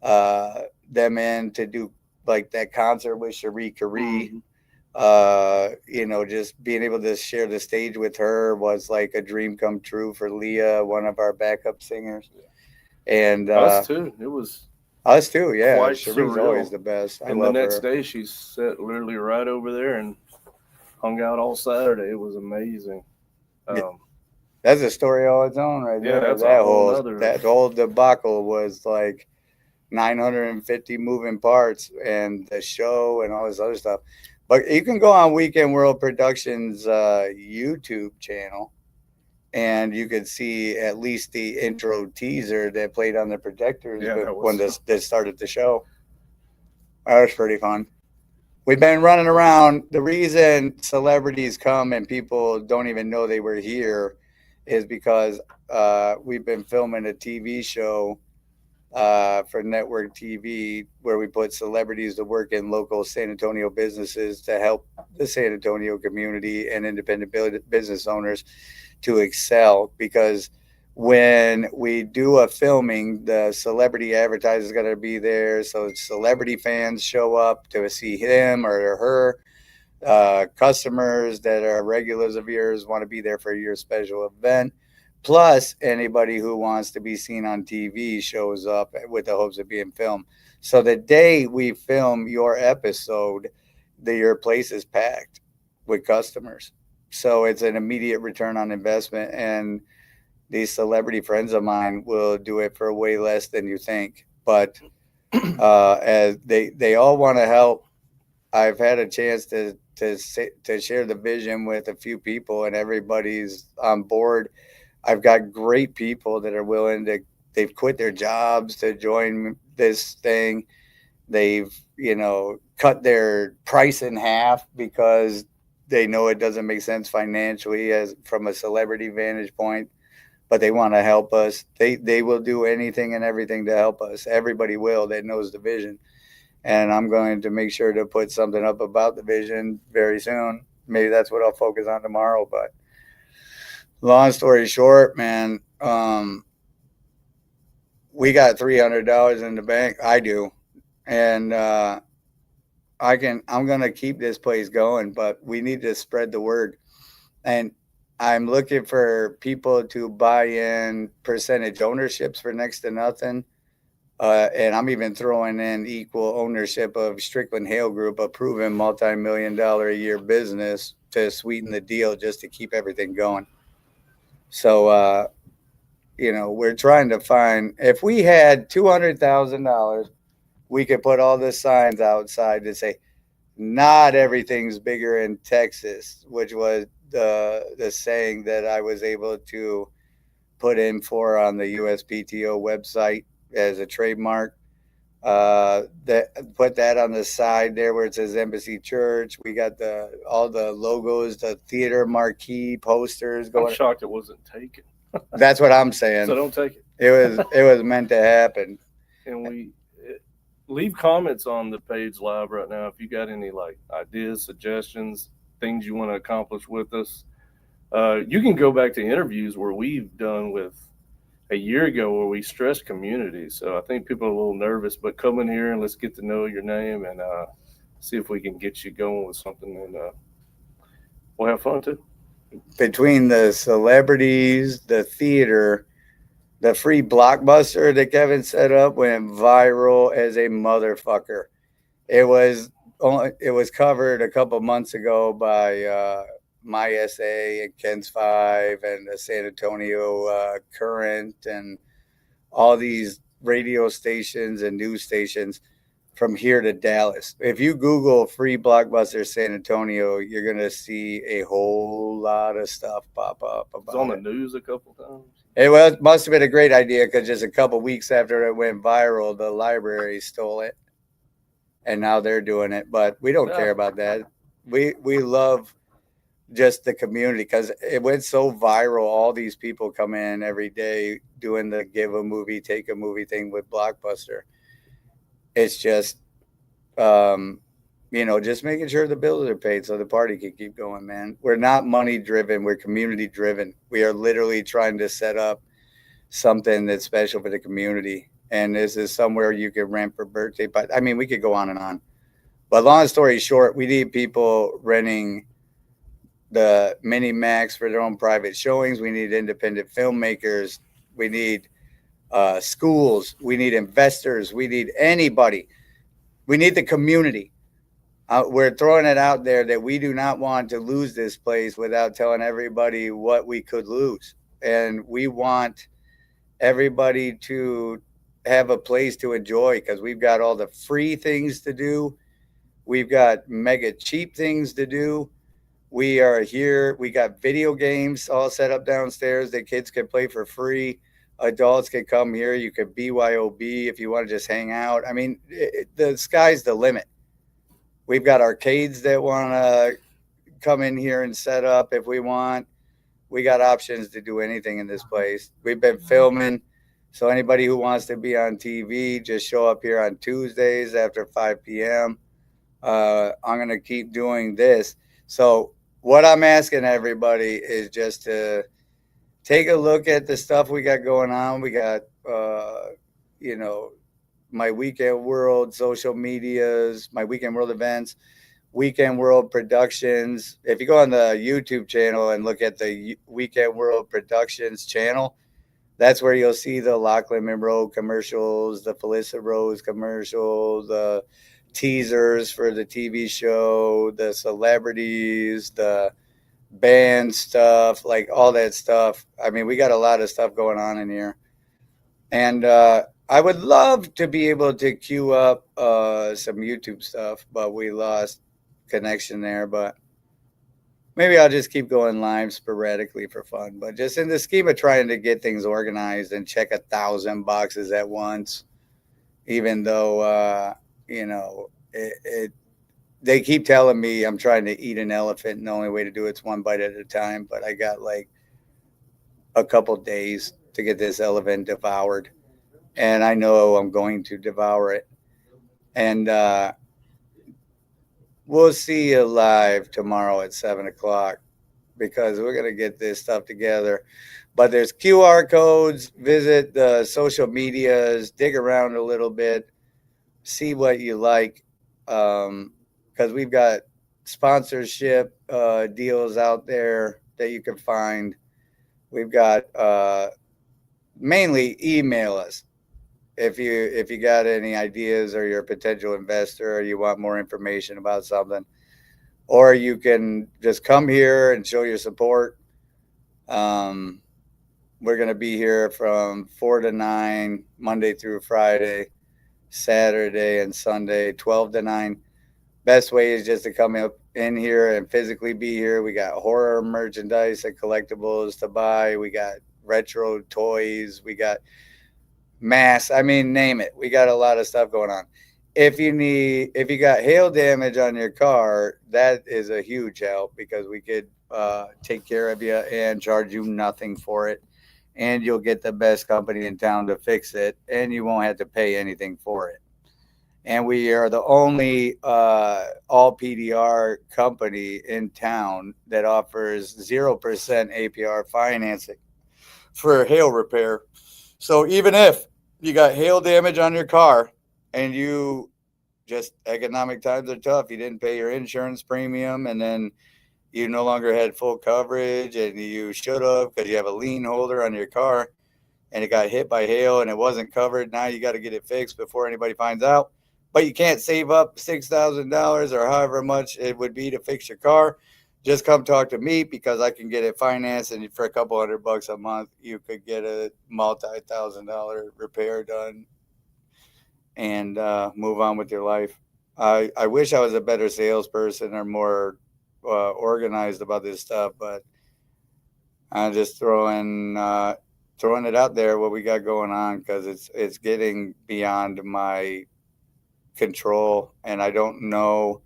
them in to do like that concert with Cherie Currie. Just being able to share the stage with her was like a dream come true for Leah, one of our backup singers. And us too. It was us too, yeah. quite Cherie's surreal. always the best. I and love the next her. day, she sat literally right over there and hung out all Saturday. It was amazing. That's a story all its own, right Yeah, there. that's a whole other. That whole debacle was like 950 moving parts, and the show and all this other stuff. But you can go on Weekend World Productions YouTube channel, and you could see at least the intro teaser that played on the projectors when they started the show. That was pretty fun. We've been running around. The reason celebrities come and people don't even know they were here is because we've been filming a TV show for network TV where we put celebrities to work in local San Antonio businesses to help the San Antonio community and independent business owners to excel. Because when we do a filming, the celebrity advertiser is going to be there. So celebrity fans show up to see him or her. Customers that are regulars of yours want to be there for your special event. Plus, anybody who wants to be seen on TV shows up with the hopes of being filmed. So the day we film your episode, your place is packed with customers. So it's an immediate return on investment. And these celebrity friends of mine will do it for way less than you think. But as they all want to help. I've had a chance to share the vision with a few people, and everybody's on board. I've got great people that are willing they've quit their jobs to join this thing. They've, cut their price in half because they know it doesn't make sense financially as from a celebrity vantage point, but they want to help us. They will do anything and everything to help us. Everybody will that knows the vision. And I'm going to make sure to put something up about the vision very soon. Maybe that's what I'll focus on tomorrow, but long story short, man, we got $300 in the bank. I do. And, I'm going to keep this place going, but we need to spread the word. And I'm looking for people to buy in percentage ownerships for next to nothing. And I'm even throwing in equal ownership of Strickland Hale Group, a proven multi-million-dollar a year business, to sweeten the deal just to keep everything going. So, we're trying to find, if we had $200,000, we could put all the signs outside to say, not everything's bigger in Texas, which was the saying that I was able to put in for on the USPTO website as a trademark. That put that on the side there where it says Embassy Church. We got all the logos, the theater marquee posters I'm going. shocked it wasn't taken. That's what I'm saying. So don't take it. It was meant to happen. And leave comments on the page live right now if you got any like ideas, suggestions, things you want to accomplish with us. You can go back to interviews where we've done with a year ago where we stressed community. So I think people are a little nervous, but come in here and let's get to know your name and see if we can get you going with something, and we'll have fun too. Between the celebrities, the theater, the free Blockbuster that Kevin set up went viral as a motherfucker. It was covered a couple months ago by My SA and Ken's Five and the San Antonio Current and all these radio stations and news stations from here to Dallas. If you Google free Blockbuster San Antonio, you're going to see a whole lot of stuff pop up about It's on the it. news a couple times. It must have been a great idea because just a couple weeks after it went viral, the library stole it. And now they're doing it. But we don't care about that. We love just the community because it went so viral. All these people come in every day doing the give a movie, take a movie thing with Blockbuster. It's just, just making sure the bills are paid so the party can keep going, man. We're not money driven. We're community driven. We are literally trying to set up something that's special for the community. And this is somewhere you could rent for birthday. But I mean, we could go on and on. But long story short, we need people renting the Mini Max for their own private showings. We need independent filmmakers. We need schools. We need investors. We need anybody. We need the community. We're throwing it out there that we do not want to lose this place without telling everybody what we could lose. And we want everybody to have a place to enjoy because we've got all the free things to do. We've got mega cheap things to do. We are here. We got video games all set up downstairs that kids can play for free. Adults can come here. You could BYOB if you want to just hang out. I mean, the sky's the limit. We've got arcades that want to come in here and set up if we want. We got options to do anything in this place. We've been filming. So anybody who wants to be on TV, just show up here on Tuesdays after 5 p.m. I'm going to keep doing this. So what I'm asking everybody is just to take a look at the stuff we got going on. We got, My Weekend World social medias, My Weekend World events, Weekend World Productions. If you go on the YouTube channel and look at the Weekend World Productions channel, that's where you'll see the Lachlan Monroe commercials, the Felissa Rose commercial, the teasers for the TV show, the celebrities, the band stuff, like all that stuff. I mean, we got a lot of stuff going on in here. And I would love to be able to queue up some YouTube stuff, but we lost connection there. But maybe I'll just keep going live sporadically for fun. But just in the scheme of trying to get things organized and check 1,000 boxes at once, even though, they keep telling me I'm trying to eat an elephant and the only way to do it's one bite at a time. But I got like a couple days to get this elephant devoured. And I know I'm going to devour it. And we'll see you live tomorrow at 7 o'clock. because we're gonna get this stuff together. But there's QR codes. Visit the social medias, dig around a little bit, see what you like, because we've got sponsorship deals out there that you can find. We've got mainly email us if you got any ideas, or you're a potential investor, or you want more information about something, or you can just come here and show your support. We're going to be here from 4 to 9 Monday through Friday, Saturday and Sunday 12 to 9. Best way is just to come up in here and physically be here. We got horror merchandise and collectibles to buy. We got retro toys. We got masks. I mean, name it. We got a lot of stuff going on. If you got hail damage on your car, that is a huge help, because we could take care of you and charge you nothing for it. And you'll get the best company in town to fix it, and you won't have to pay anything for it. And we are the only all PDR company in town that offers 0% APR financing for hail repair. So even if you got hail damage on your car and you just, economic times are tough, you didn't pay your insurance premium, and then you no longer had full coverage, and you should have because you have a lien holder on your car, and it got hit by hail and it wasn't covered. Now you got to get it fixed before anybody finds out. But you can't save up $6,000 or however much it would be to fix your car. Just come talk to me, because I can get it financed, and for a couple $100 a month, you could get a multi-$1,000 repair done and move on with your life. I wish I was a better salesperson or more organized about this stuff, but I'm just throwing it out there what we got going on, because it's getting beyond my control, and I don't know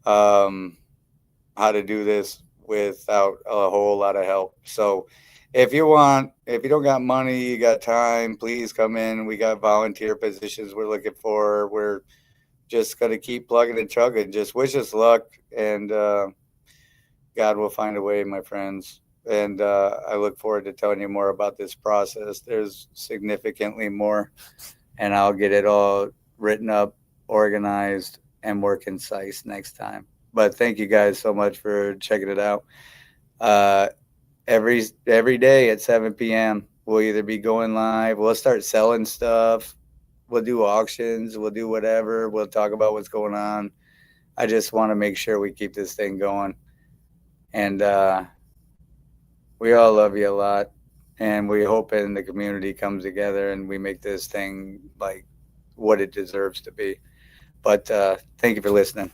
how to do this without a whole lot of help. So if you don't got money, you got time, please come in. We got volunteer positions we're looking for. We're just going to keep plugging and chugging. Just wish us luck, and God will find a way, my friends. And I look forward to telling you more about this process. There's significantly more, and I'll get it all written up, organized, and more concise next time. But thank you guys so much for checking it out. Every day at 7 p.m. we'll either be going live, we'll start selling stuff, we'll do auctions, we'll do whatever, we'll talk about what's going on. I just want to make sure we keep this thing going. And we all love you a lot, and we hoping the community comes together and we make this thing like what it deserves to be. But thank you for listening.